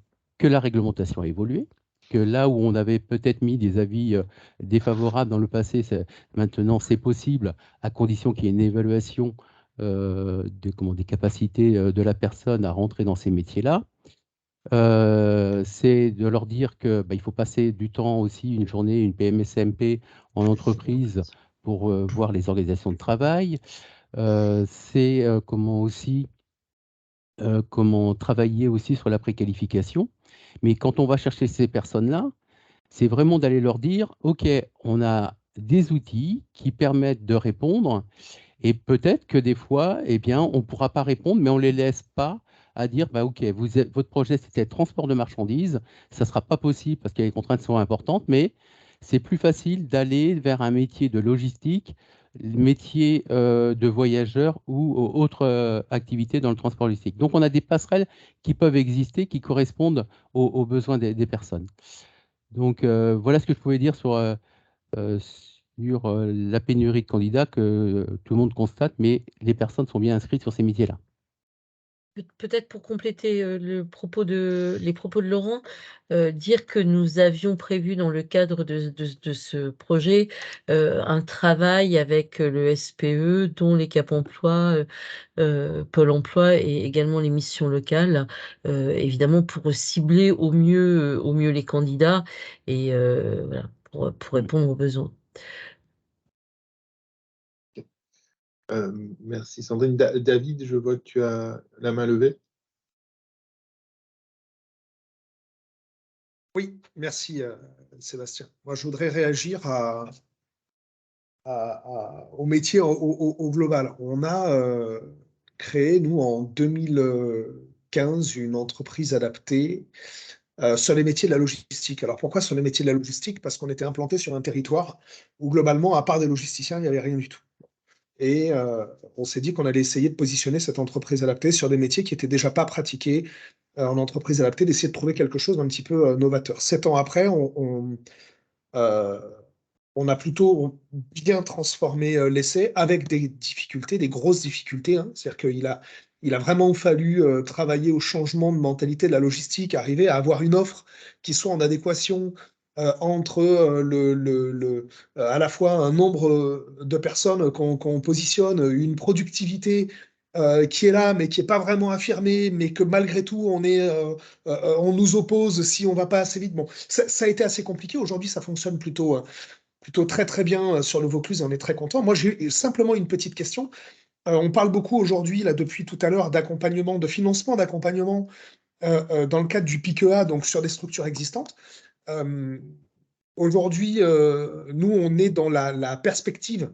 la réglementation a évolué, que là où on avait peut-être mis des avis défavorables dans le passé, maintenant c'est possible, à condition qu'il y ait une évaluation des capacités de la personne à rentrer dans ces métiers-là. C'est de leur dire qu'il faut passer du temps aussi, une journée, une PMSMP en entreprise pour voir les organisations de travail. C'est comment aussi comment travailler aussi sur la préqualification. Mais quand on va chercher ces personnes-là, c'est vraiment d'aller leur dire, OK, on a des outils qui permettent de répondre et peut-être que des fois, eh bien, on ne pourra pas répondre, mais on ne les laisse pas à dire, bah, OK, votre projet, c'était transport de marchandises, ça ne sera pas possible parce que les contraintes sont importantes, mais c'est plus facile d'aller vers un métier de logistique, métier de voyageur ou autre activité dans le transport logistique. Donc, on a des passerelles qui peuvent exister, qui correspondent aux besoins des personnes. Donc, voilà ce que je pouvais dire sur la pénurie de candidats que tout le monde constate, mais les personnes sont bien inscrites sur ces métiers-là. Peut-être pour compléter les propos de Laurent, dire que nous avions prévu dans le cadre de ce projet un travail avec le SPE, dont les Cap Emploi, Pôle Emploi et également les missions locales, évidemment pour cibler au mieux les candidats et voilà, pour répondre aux besoins. Merci Sandrine. David, je vois que tu as la main levée. Oui, merci Sébastien. Moi, je voudrais réagir au métier au global. On a créé, nous, en 2015, une entreprise adaptée sur les métiers de la logistique. Alors pourquoi sur les métiers de la logistique? Parce qu'on était implanté sur un territoire où globalement, à part des logisticiens, il n'y avait rien du tout. Et on s'est dit qu'on allait essayer de positionner cette entreprise adaptée sur des métiers qui n'étaient déjà pas pratiqués en entreprise adaptée, d'essayer de trouver quelque chose d'un petit peu novateur. 7 ans après, on a plutôt bien transformé l'essai avec des difficultés, des grosses difficultés. Hein. C'est-à-dire qu'il a vraiment fallu travailler au changement de mentalité de la logistique, arriver à avoir une offre qui soit en adéquation entre à la fois un nombre de personnes qu'on positionne, une productivité qui est là, mais qui n'est pas vraiment affirmée, mais que malgré tout, on nous oppose si on ne va pas assez vite. Bon, ça a été assez compliqué. Aujourd'hui, ça fonctionne plutôt très très bien sur le Vaucluse et on est très content. Moi, j'ai simplement une petite question. On parle beaucoup aujourd'hui, là, depuis tout à l'heure, d'accompagnement, de financement d'accompagnement dans le cadre du PIQEA, donc sur des structures existantes. Aujourd'hui, nous, on est dans la perspective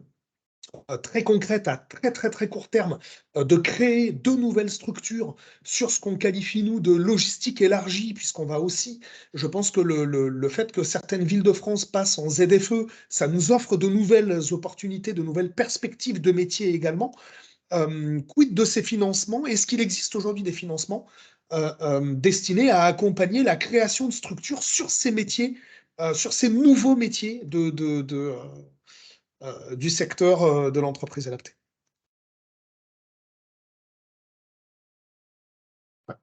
très concrète à très très très court terme de créer de nouvelles structures sur ce qu'on qualifie nous de logistique élargie, puisqu'on va aussi, je pense que le fait que certaines villes de France passent en ZFE, ça nous offre de nouvelles opportunités, de nouvelles perspectives de métiers également. Quid de ces financements? Est-ce qu'il existe aujourd'hui des financements destinés à accompagner la création de structures sur ces métiers, sur ces nouveaux métiers du secteur de l'entreprise adaptée?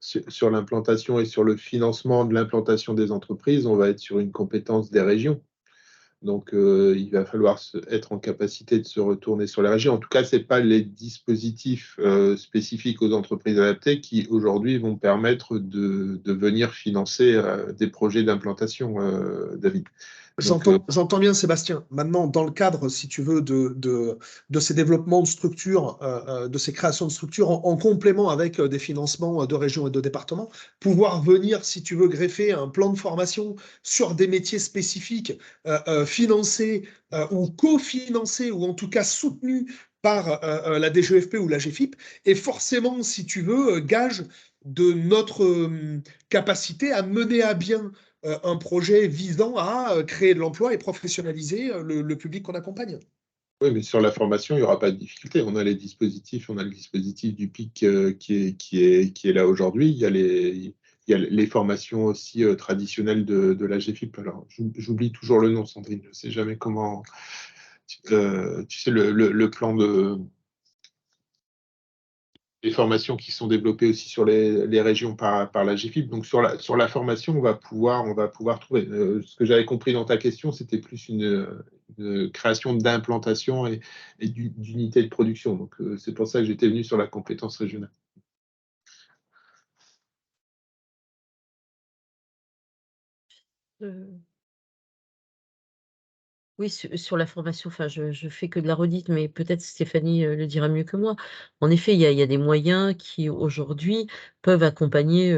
Sur l'implantation et sur le financement de l'implantation des entreprises, on va être sur une compétence des régions. Donc, il va falloir être en capacité de se retourner sur les régions. En tout cas, ce n'est pas les dispositifs spécifiques aux entreprises adaptées qui, aujourd'hui, vont permettre de venir financer des projets d'implantation, David. J'entends bien, Sébastien. Maintenant, dans le cadre, si tu veux, de ces développements de structures, de ces créations de structures, en complément avec des financements de régions et de départements, pouvoir venir, si tu veux, greffer un plan de formation sur des métiers spécifiques, financés ou cofinancés, ou en tout cas soutenus par la DGFP ou la GFIP, est forcément, si tu veux, gage de notre capacité à mener à bien un projet visant à créer de l'emploi et professionnaliser le public qu'on accompagne. Oui, mais sur la formation, il n'y aura pas de difficulté. On a le dispositif du PIC qui est là aujourd'hui. Il y a les formations aussi traditionnelles de la GFIP. Alors, j'oublie toujours le nom, Sandrine. Je ne sais jamais comment. Tu sais, le plan des formations qui sont développées aussi sur les régions par la GFIP. Donc, sur la formation, on va pouvoir trouver. Ce que j'avais compris dans ta question, c'était plus une création d'implantation et d'unités de production. Donc, c'est pour ça que j'étais venu sur la compétence régionale. Oui, sur la formation, enfin, je fais que de la redite, mais peut-être Stéphanie le dira mieux que moi. En effet, il y a des moyens qui aujourd'hui peuvent accompagner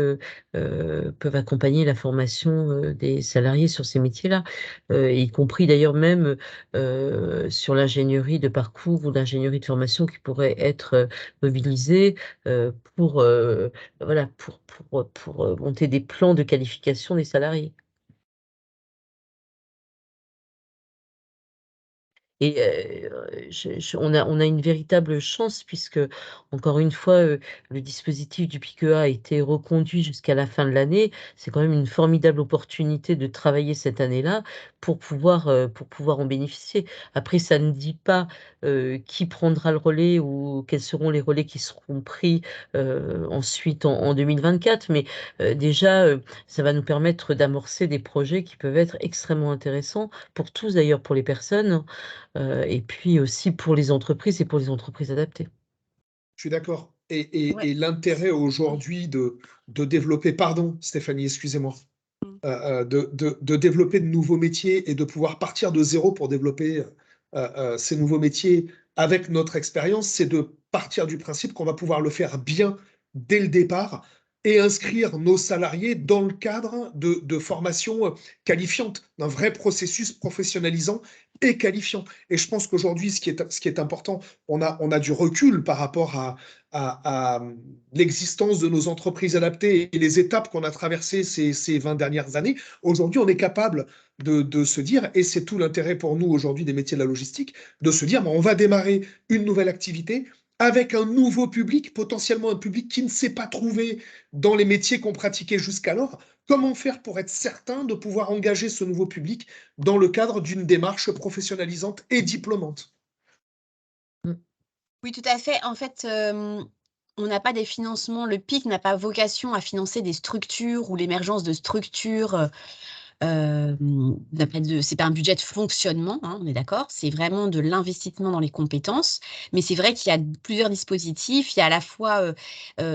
la formation des salariés sur ces métiers-là, y compris d'ailleurs même sur l'ingénierie de parcours ou l'ingénierie de formation qui pourrait être mobilisée pour, voilà, pour monter des plans de qualification des salariés. Et on a une véritable chance puisque, encore une fois, le dispositif du PIQEA a été reconduit jusqu'à la fin de l'année. C'est quand même une formidable opportunité de travailler cette année-là pour pouvoir en bénéficier. Après, ça ne dit pas qui prendra le relais ou quels seront les relais qui seront pris ensuite en 2024, mais déjà, ça va nous permettre d'amorcer des projets qui peuvent être extrêmement intéressants pour tous, d'ailleurs pour les personnes, et puis aussi pour les entreprises et pour les entreprises adaptées. Je suis d'accord. Et Ouais. l'intérêt aujourd'hui de développer, pardon Stéphanie, excusez-moi, de développer de nouveaux métiers et de pouvoir partir de zéro pour développer ces nouveaux métiers avec notre expérience, c'est de partir du principe qu'on va pouvoir le faire bien dès le départ et inscrire nos salariés dans le cadre de formation qualifiante, d'un vrai processus professionnalisant et qualifiant. Et je pense qu'aujourd'hui, ce qui est important, on a du recul par rapport à l'existence de nos entreprises adaptées et les étapes qu'on a traversées ces 20 dernières années. Aujourd'hui, on est capable de se dire, et c'est tout l'intérêt pour nous aujourd'hui des métiers de la logistique, de se dire, on va démarrer une nouvelle activité avec un nouveau public, potentiellement un public qui ne s'est pas trouvé dans les métiers qu'on pratiquait jusqu'alors. Comment faire pour être certain de pouvoir engager ce nouveau public dans le cadre d'une démarche professionnalisante et diplômante? Oui, tout à fait. En fait, on n'a pas des financements. Le PIC n'a pas vocation à financer des structures ou l'émergence de structures. C'est pas un budget de fonctionnement, hein, on est d'accord. C'est vraiment de l'investissement dans les compétences. Mais c'est vrai qu'il y a plusieurs dispositifs. Il y a à la fois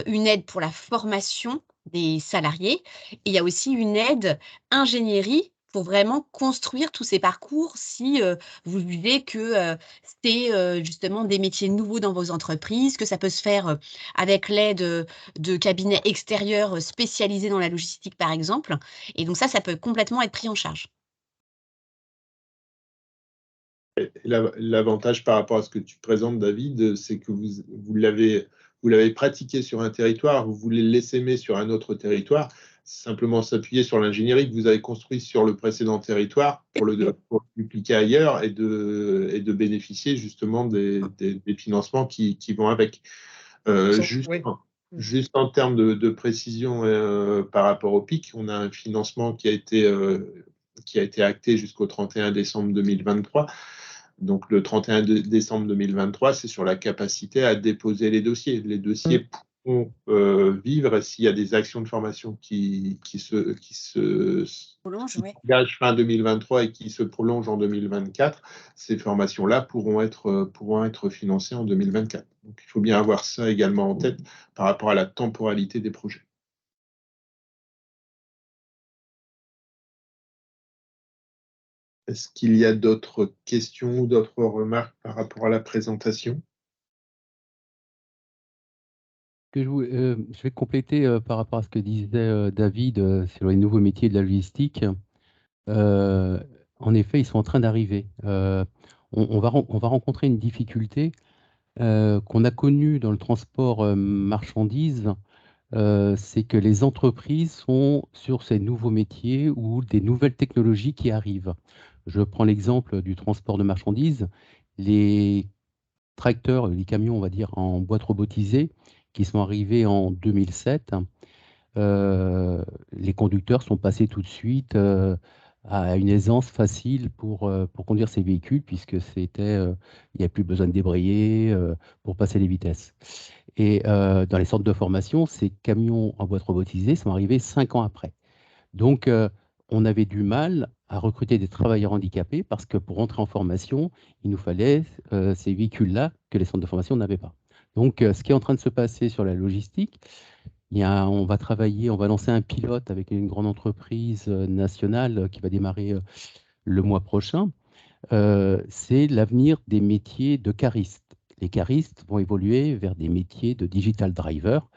une aide pour la formation des salariés et il y a aussi une aide ingénierie pour vraiment construire tous ces parcours si vous jugez que c'est justement des métiers nouveaux dans vos entreprises, que ça peut se faire avec l'aide de cabinets extérieurs spécialisés dans la logistique, par exemple. Et donc ça peut complètement être pris en charge. L'avantage par rapport à ce que tu présentes, David, c'est que vous l'avez pratiqué sur un territoire, vous voulez l'essaimer sur un autre territoire, simplement s'appuyer sur l'ingénierie que vous avez construite sur le précédent territoire pour le dupliquer ailleurs et de bénéficier justement des financements qui vont avec. Juste en termes de précision par rapport au PIC, on a un financement qui a été acté jusqu'au 31 décembre 2023. Donc le 31 décembre 2023, c'est sur la capacité à déposer les dossiers. Les dossiers pourront vivre s'il y a des actions de formation qui se engagent fin 2023 et qui se prolongent en 2024. Ces formations-là pourront être financées en 2024. Donc il faut bien avoir ça également en tête par rapport à la temporalité des projets. Est-ce qu'il y a d'autres questions ou d'autres remarques par rapport à la présentation? Je vais compléter par rapport à ce que disait David sur les nouveaux métiers de la logistique. En effet, ils sont en train d'arriver. On va rencontrer une difficulté qu'on a connue dans le transport marchandises, c'est que les entreprises sont sur ces nouveaux métiers ou des nouvelles technologies qui arrivent. Je prends l'exemple du transport de marchandises. Les tracteurs, les camions, on va dire, en boîte robotisée, qui sont arrivés en 2007, les conducteurs sont passés tout de suite à une aisance facile pour conduire ces véhicules, puisque il n'y a plus besoin de débrayer pour passer les vitesses. Et dans les centres de formation, ces camions en boîte robotisée sont arrivés 5 ans après. Donc, on avait du mal à recruter des travailleurs handicapés parce que pour entrer en formation, il nous fallait ces véhicules-là que les centres de formation n'avaient pas. Donc, ce qui est en train de se passer sur la logistique, on va lancer un pilote avec une grande entreprise nationale qui va démarrer le mois prochain, c'est l'avenir des métiers de caristes. Les caristes vont évoluer vers des métiers de digital driver,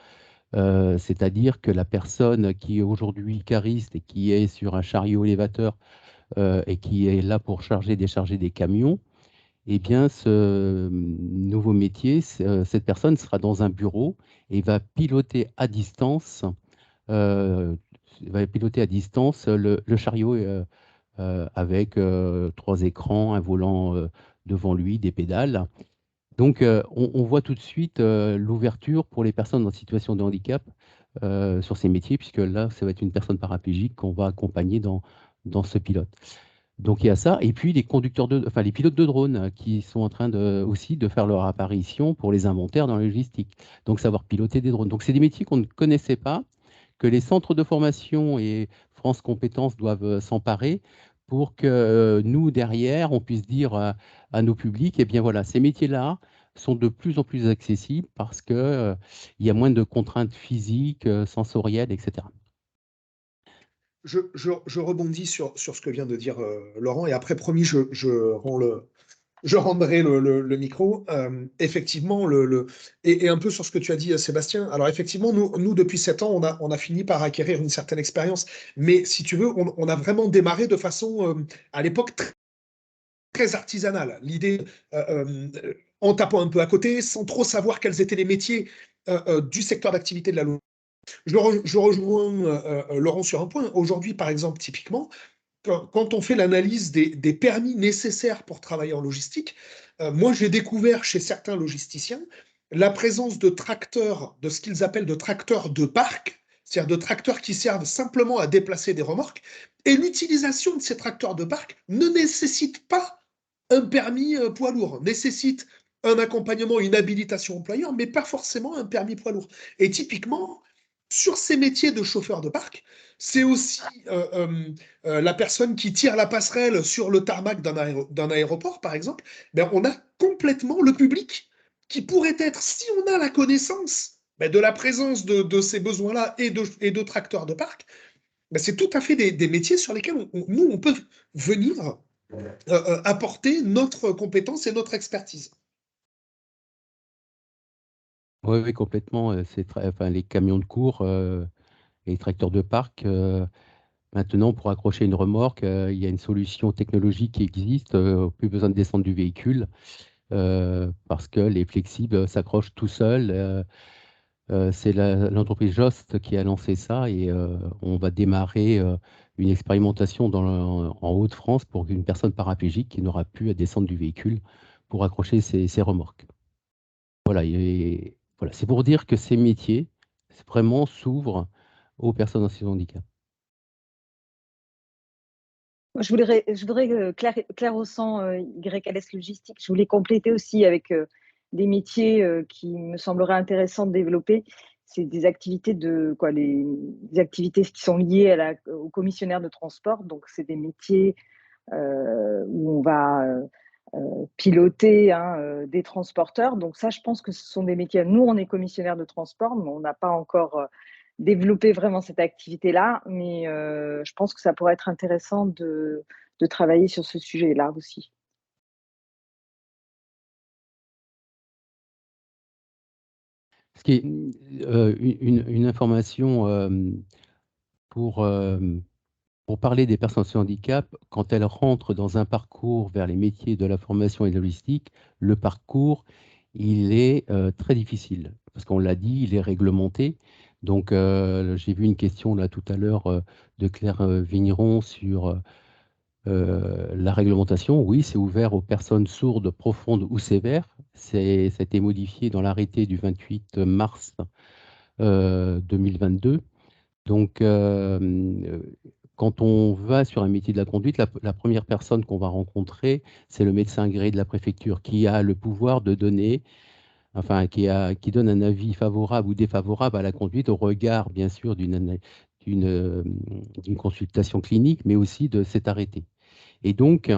c'est-à-dire que la personne qui est aujourd'hui cariste et qui est sur un chariot élévateur et qui est là pour charger, décharger des camions, eh bien, ce nouveau métier, cette personne sera dans un bureau et va piloter à distance, le chariot avec 3 écrans, un volant devant lui, des pédales. Donc, on voit tout de suite l'ouverture pour les personnes en situation de handicap sur ces métiers, puisque là, ça va être une personne paraplégique qu'on va accompagner dans ce pilote. Donc, il y a ça. Et puis, les pilotes de drones qui sont en train aussi de faire leur apparition pour les inventaires dans la logistique. Donc, savoir piloter des drones. Donc, c'est des métiers qu'on ne connaissait pas, que les centres de formation et France Compétences doivent s'emparer pour que nous, derrière, on puisse dire à nos publics, eh bien voilà, ces métiers-là sont de plus en plus accessibles parce qu'il y a moins de contraintes physiques, sensorielles, etc. Je rebondis sur ce que vient de dire Laurent, et après, promis, je rendrai le micro. Effectivement, et un peu sur ce que tu as dit, Sébastien. Alors, effectivement, nous depuis 7 ans, on a fini par acquérir une certaine expérience. Mais si tu veux, on a vraiment démarré de façon, à l'époque, très artisanale. L'idée, en tapant un peu à côté, sans trop savoir quels étaient les métiers du secteur d'activité de la logistique. Je rejoins Laurent sur un point. Aujourd'hui, par exemple, typiquement, quand on fait l'analyse des permis nécessaires pour travailler en logistique, moi j'ai découvert chez certains logisticiens la présence de tracteurs, de ce qu'ils appellent de tracteurs de parc, c'est-à-dire de tracteurs qui servent simplement à déplacer des remorques, et l'utilisation de ces tracteurs de parc ne nécessite pas un permis poids lourd, nécessite un accompagnement, une habilitation employeur, mais pas forcément un permis poids lourd. Et typiquement, sur ces métiers de chauffeur de parc, c'est aussi la personne qui tire la passerelle sur le tarmac d'un aéroport, par exemple. Ben, on a complètement le public qui pourrait être, si on a la connaissance de la présence de ces besoins-là et de tracteurs de parc, ben, c'est tout à fait des métiers sur lesquels nous, on peut venir apporter notre compétence et notre expertise. Oui, oui, complètement. Les camions de cours et les tracteurs de parc, maintenant, pour accrocher une remorque, il y a une solution technologique qui existe. Plus besoin de descendre du véhicule parce que les flexibles s'accrochent tout seuls. C'est l'entreprise Jost qui a lancé ça et on va démarrer une expérimentation en Hauts-de-France pour une personne paraplégique qui n'aura plus à descendre du véhicule pour accrocher ses remorques. Voilà, voilà. C'est pour dire que ces métiers vraiment s'ouvrent aux personnes en situation de handicap. Je voudrais Claire Aussan, YLS Logistique, je voulais compléter aussi avec des métiers qui me sembleraient intéressants de développer. C'est des activités des activités qui sont liées aux commissionnaires de transport. Donc, c'est des métiers où on va piloter des transporteurs. Donc ça, je pense que ce sont des métiers. Nous, on est commissionnaire de transport, mais on n'a pas encore développé vraiment cette activité-là. Mais je pense que ça pourrait être intéressant de travailler sur ce sujet-là aussi. Ce qui est une information pour parler des personnes en handicap, quand elles rentrent dans un parcours vers les métiers de la formation et de la logistique, le parcours, il est très difficile. Parce qu'on l'a dit, il est réglementé. Donc, j'ai vu une question là tout à l'heure de Claire Vigneron sur la réglementation. Oui, c'est ouvert aux personnes sourdes, profondes ou sévères. Ça a été modifié dans l'arrêté du 28 mars 2022. Donc, quand on va sur un métier de la conduite, la première personne qu'on va rencontrer, c'est le médecin agréé de la préfecture qui a le pouvoir de donner, enfin, qui donne un avis favorable ou défavorable à la conduite au regard, bien sûr, d'une consultation clinique, mais aussi de cet arrêté. Et donc,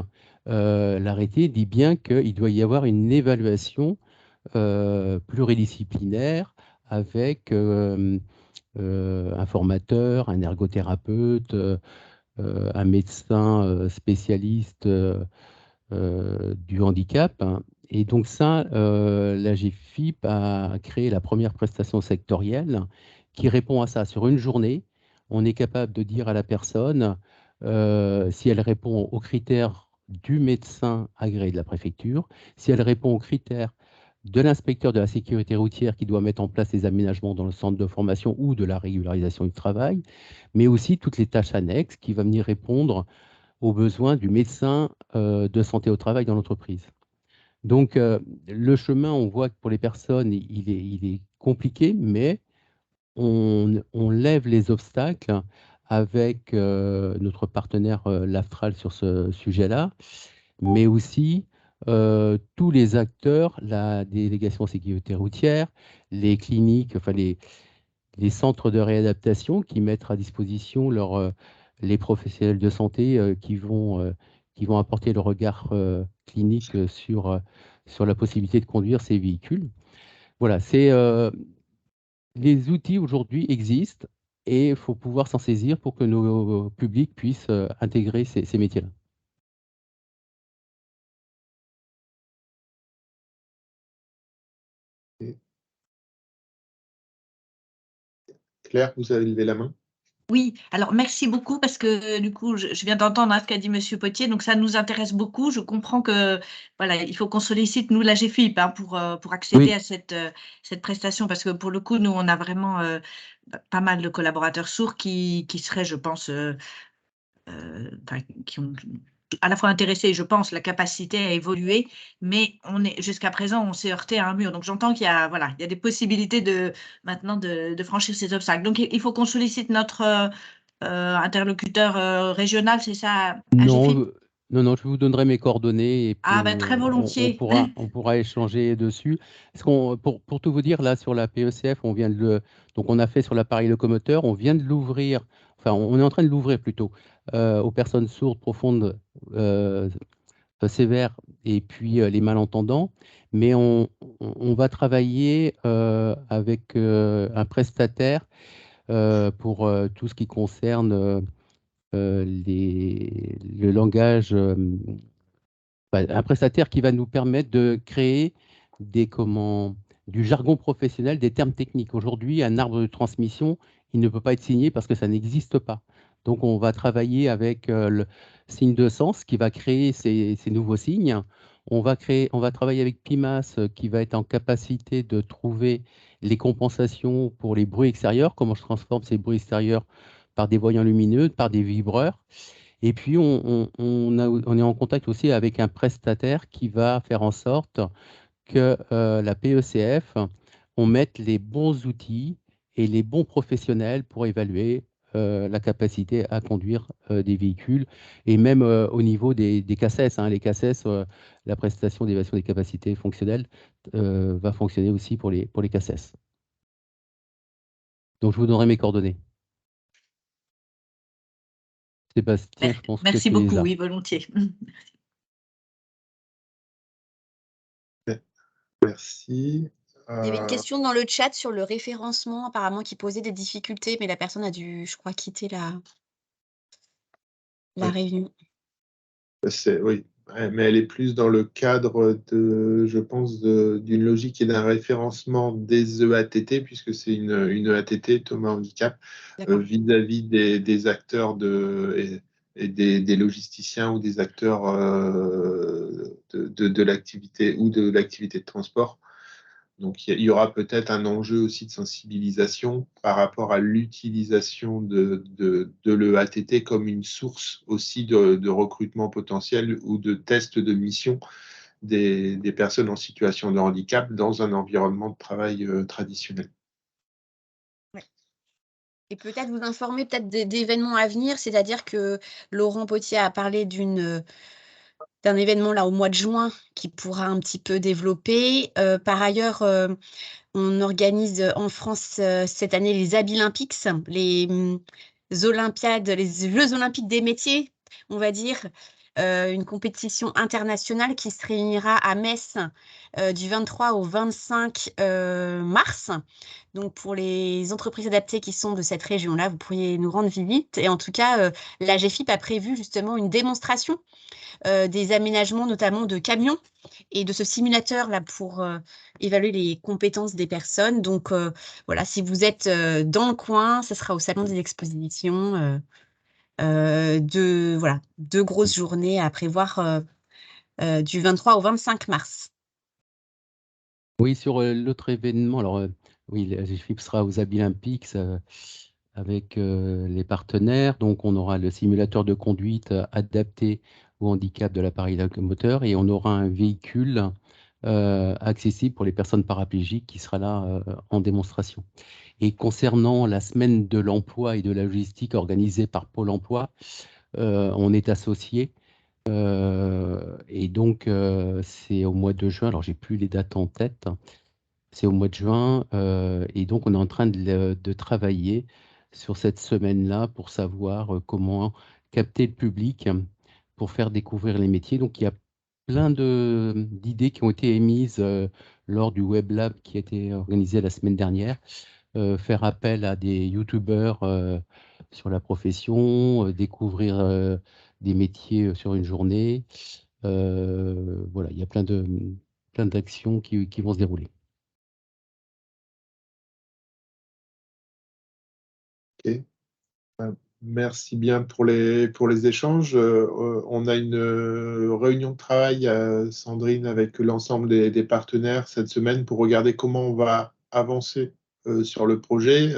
l'arrêté dit bien qu'il doit y avoir une évaluation pluridisciplinaire avec un formateur, un ergothérapeute, un médecin spécialiste du handicap, hein. Et donc ça, la GFIP a créé la première prestation sectorielle qui répond à ça. Sur une journée, on est capable de dire à la personne si elle répond aux critères du médecin agréé de la préfecture, si elle répond aux critères de l'inspecteur de la sécurité routière qui doit mettre en place les aménagements dans le centre de formation ou de la régularisation du travail, mais aussi toutes les tâches annexes qui vont venir répondre aux besoins du médecin de santé au travail dans l'entreprise. Donc, le chemin, on voit que pour les personnes, il est compliqué, mais on lève les obstacles avec notre partenaire l'AFTRAL sur ce sujet-là, mais aussi tous les acteurs, la délégation sécurité routière, les cliniques, enfin les centres de réadaptation qui mettent à disposition les professionnels de santé qui vont apporter le regard clinique sur la possibilité de conduire ces véhicules. Voilà, les outils aujourd'hui existent et il faut pouvoir s'en saisir pour que nos publics puissent intégrer ces métiers-là. Claire, vous avez levé la main. Oui, alors merci beaucoup parce que du coup, je viens d'entendre ce qu'a dit Monsieur Potier, donc ça nous intéresse beaucoup. Je comprends que voilà, il faut qu'on sollicite nous la GFIP pour accéder à cette prestation parce que pour le coup, nous on a vraiment pas mal de collaborateurs sourds qui seraient, je pense, qui ont à la fois intéressés, je pense, la capacité à évoluer, mais jusqu'à présent, on s'est heurté à un mur. Donc, j'entends qu'il y a, voilà, il y a des possibilités maintenant de franchir ces obstacles. Donc, il faut qu'on sollicite notre interlocuteur régional, c'est ça, Non, non, je vous donnerai mes coordonnées et puis Ah, ben, très volontiers. on pourra échanger dessus. Pour tout vous dire, là, sur la PECF, donc on a fait sur l'appareil locomoteur, on vient de l'ouvrir, enfin, on est en train de l'ouvrir plutôt, aux personnes sourdes, profondes, sévères et puis les malentendants. Mais on va travailler avec un prestataire pour tout ce qui concerne le langage, un prestataire qui va nous permettre de créer du jargon professionnel, des termes techniques. Aujourd'hui, un arbre de transmission, il ne peut pas être signé parce que ça n'existe pas. Donc, on va travailler avec le signe de sens qui va créer ces nouveaux signes. On va travailler avec PIMAS qui va être en capacité de trouver les compensations pour les bruits extérieurs, comment je transforme ces bruits extérieurs par des voyants lumineux, par des vibreurs. Et puis, on est en contact aussi avec un prestataire qui va faire en sorte que la PECF, on mette les bons outils et les bons professionnels pour évaluer la capacité à conduire des véhicules, et même au niveau des CACES. Les CACES, la prestation d'évaluation des capacités fonctionnelles, va fonctionner aussi pour les CACES. Donc, je vous donnerai mes coordonnées. Sébastien, je pense Merci que beaucoup, oui, volontiers. Merci. Il y avait une question dans le chat sur le référencement, apparemment, qui posait des difficultés, mais la personne a dû, je crois, quitter la réunion. Oui, mais elle est plus dans le cadre je pense, d'une logique et d'un référencement des EATT, puisque c'est une EATT, Thomas Handicap, vis-à-vis des acteurs et des logisticiens ou des acteurs de l'activité ou de l'activité de transport. Donc, il y aura peut-être un enjeu aussi de sensibilisation par rapport à l'utilisation de l'EATT comme une source aussi de recrutement potentiel ou de test de mission des personnes en situation de handicap dans un environnement de travail traditionnel. Et peut-être vous informer d'événements à venir, c'est-à-dire que Laurent Potier a parlé d'un événement là au mois de juin qui pourra un petit peu développer. Par ailleurs, on organise en France cette année les Abilympics, les Olympiades, les Jeux olympiques des métiers, on va dire. une compétition internationale qui se réunira à Metz du 23 au 25 mars. Donc, pour les entreprises adaptées qui sont de cette région-là, vous pourriez nous rendre visite. Et en tout cas, la GFIP a prévu justement une démonstration des aménagements, notamment de camions, et de ce simulateur-là pour évaluer les compétences des personnes. Donc, voilà, si vous êtes dans le coin, ce sera au Salon des Expositions. Voilà, 2 grosses journées à prévoir du 23 au 25 mars. Oui, sur l'autre événement, alors oui, la GFIP sera aux Olympiques avec les partenaires. Donc, on aura le simulateur de conduite adapté au handicap de l'appareil locomoteur et on aura un véhicule accessible pour les personnes paraplégiques qui sera là en démonstration. Et concernant la semaine de l'emploi et de la logistique organisée par Pôle emploi, on est associé. Et donc, c'est au mois de juin. Alors, j'ai plus les dates en tête. C'est au mois de juin. Et donc, on est en train de travailler sur cette semaine-là pour savoir comment capter le public pour faire découvrir les métiers. Donc, il y a plein d'idées qui ont été émises lors du Web Lab qui a été organisé la semaine dernière. Faire appel à des youtubeurs sur la profession, découvrir des métiers sur une journée. Voilà, il y a plein d'actions qui vont se dérouler. Ok. Merci bien pour les échanges. On a une réunion de travail, Sandrine, avec l'ensemble des partenaires cette semaine pour regarder comment on va avancer sur le projet.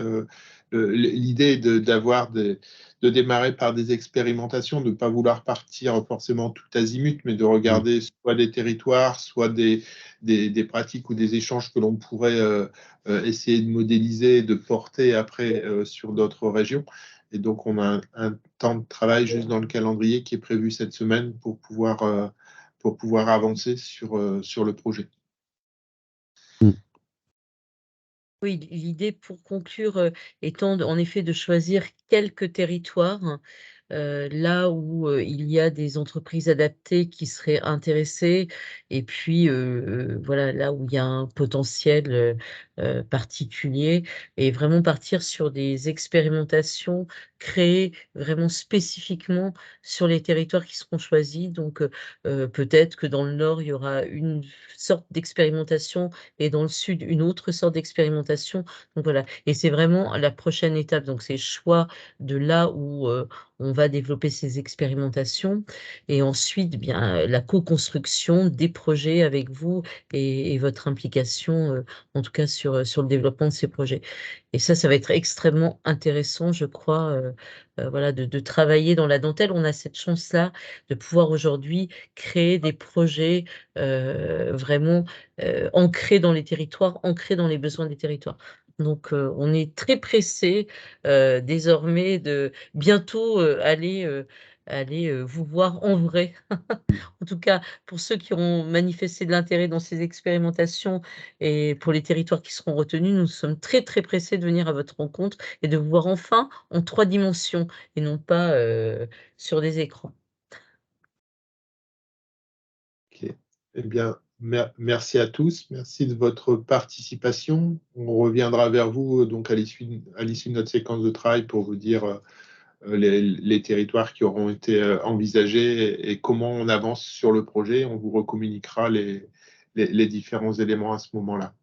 L'idée est de démarrer par des expérimentations, de ne pas vouloir partir forcément tout azimut, mais de regarder soit des territoires, soit des pratiques ou des échanges que l'on pourrait essayer de modéliser, de porter après sur d'autres régions. Et donc, on a un temps de travail juste dans le calendrier qui est prévu cette semaine pour pouvoir avancer sur le projet. Oui, l'idée pour conclure étant en effet de choisir quelques territoires là où il y a des entreprises adaptées qui seraient intéressées et puis voilà, là où il y a un potentiel particulier et vraiment partir sur des expérimentations créées vraiment spécifiquement sur les territoires qui seront choisis. Donc peut-être que dans le Nord, il y aura une sorte d'expérimentation et dans le Sud, une autre sorte d'expérimentation. Donc voilà, et c'est vraiment la prochaine étape. Donc c'est le choix de là où on va développer ces expérimentations et ensuite bien la co-construction des projets avec vous et votre implication en tout cas sur le développement de ces projets. Et ça va être extrêmement intéressant, je crois, voilà, de travailler dans la dentelle. On a cette chance-là de pouvoir aujourd'hui créer des projets vraiment ancrés dans les territoires, ancrés dans les besoins des territoires. Donc, on est très pressé désormais de bientôt aller vous voir en vrai. En tout cas, pour ceux qui auront manifesté de l'intérêt dans ces expérimentations et pour les territoires qui seront retenus, nous sommes très, très pressés de venir à votre rencontre et de vous voir enfin en 3 dimensions et non pas sur des écrans. Ok. Eh bien, merci à tous. Merci de votre participation. On reviendra vers vous donc à l'issue de notre séquence de travail pour vous dire les territoires qui auront été envisagés et comment on avance sur le projet. On vous recommuniquera les différents éléments à ce moment-là.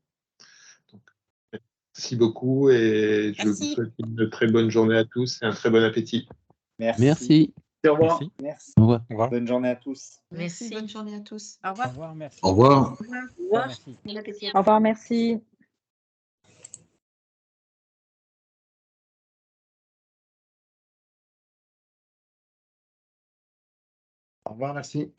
Merci beaucoup et je vous souhaite une très bonne journée à tous et un très bon appétit. Merci. Au revoir. Merci. Merci. Au revoir. Au revoir. Bonne journée à tous. Merci, bonne journée à tous. Au revoir. Au revoir, merci. Au revoir. Au revoir. Merci. Bon appétit. Au revoir, merci. Au revoir, merci.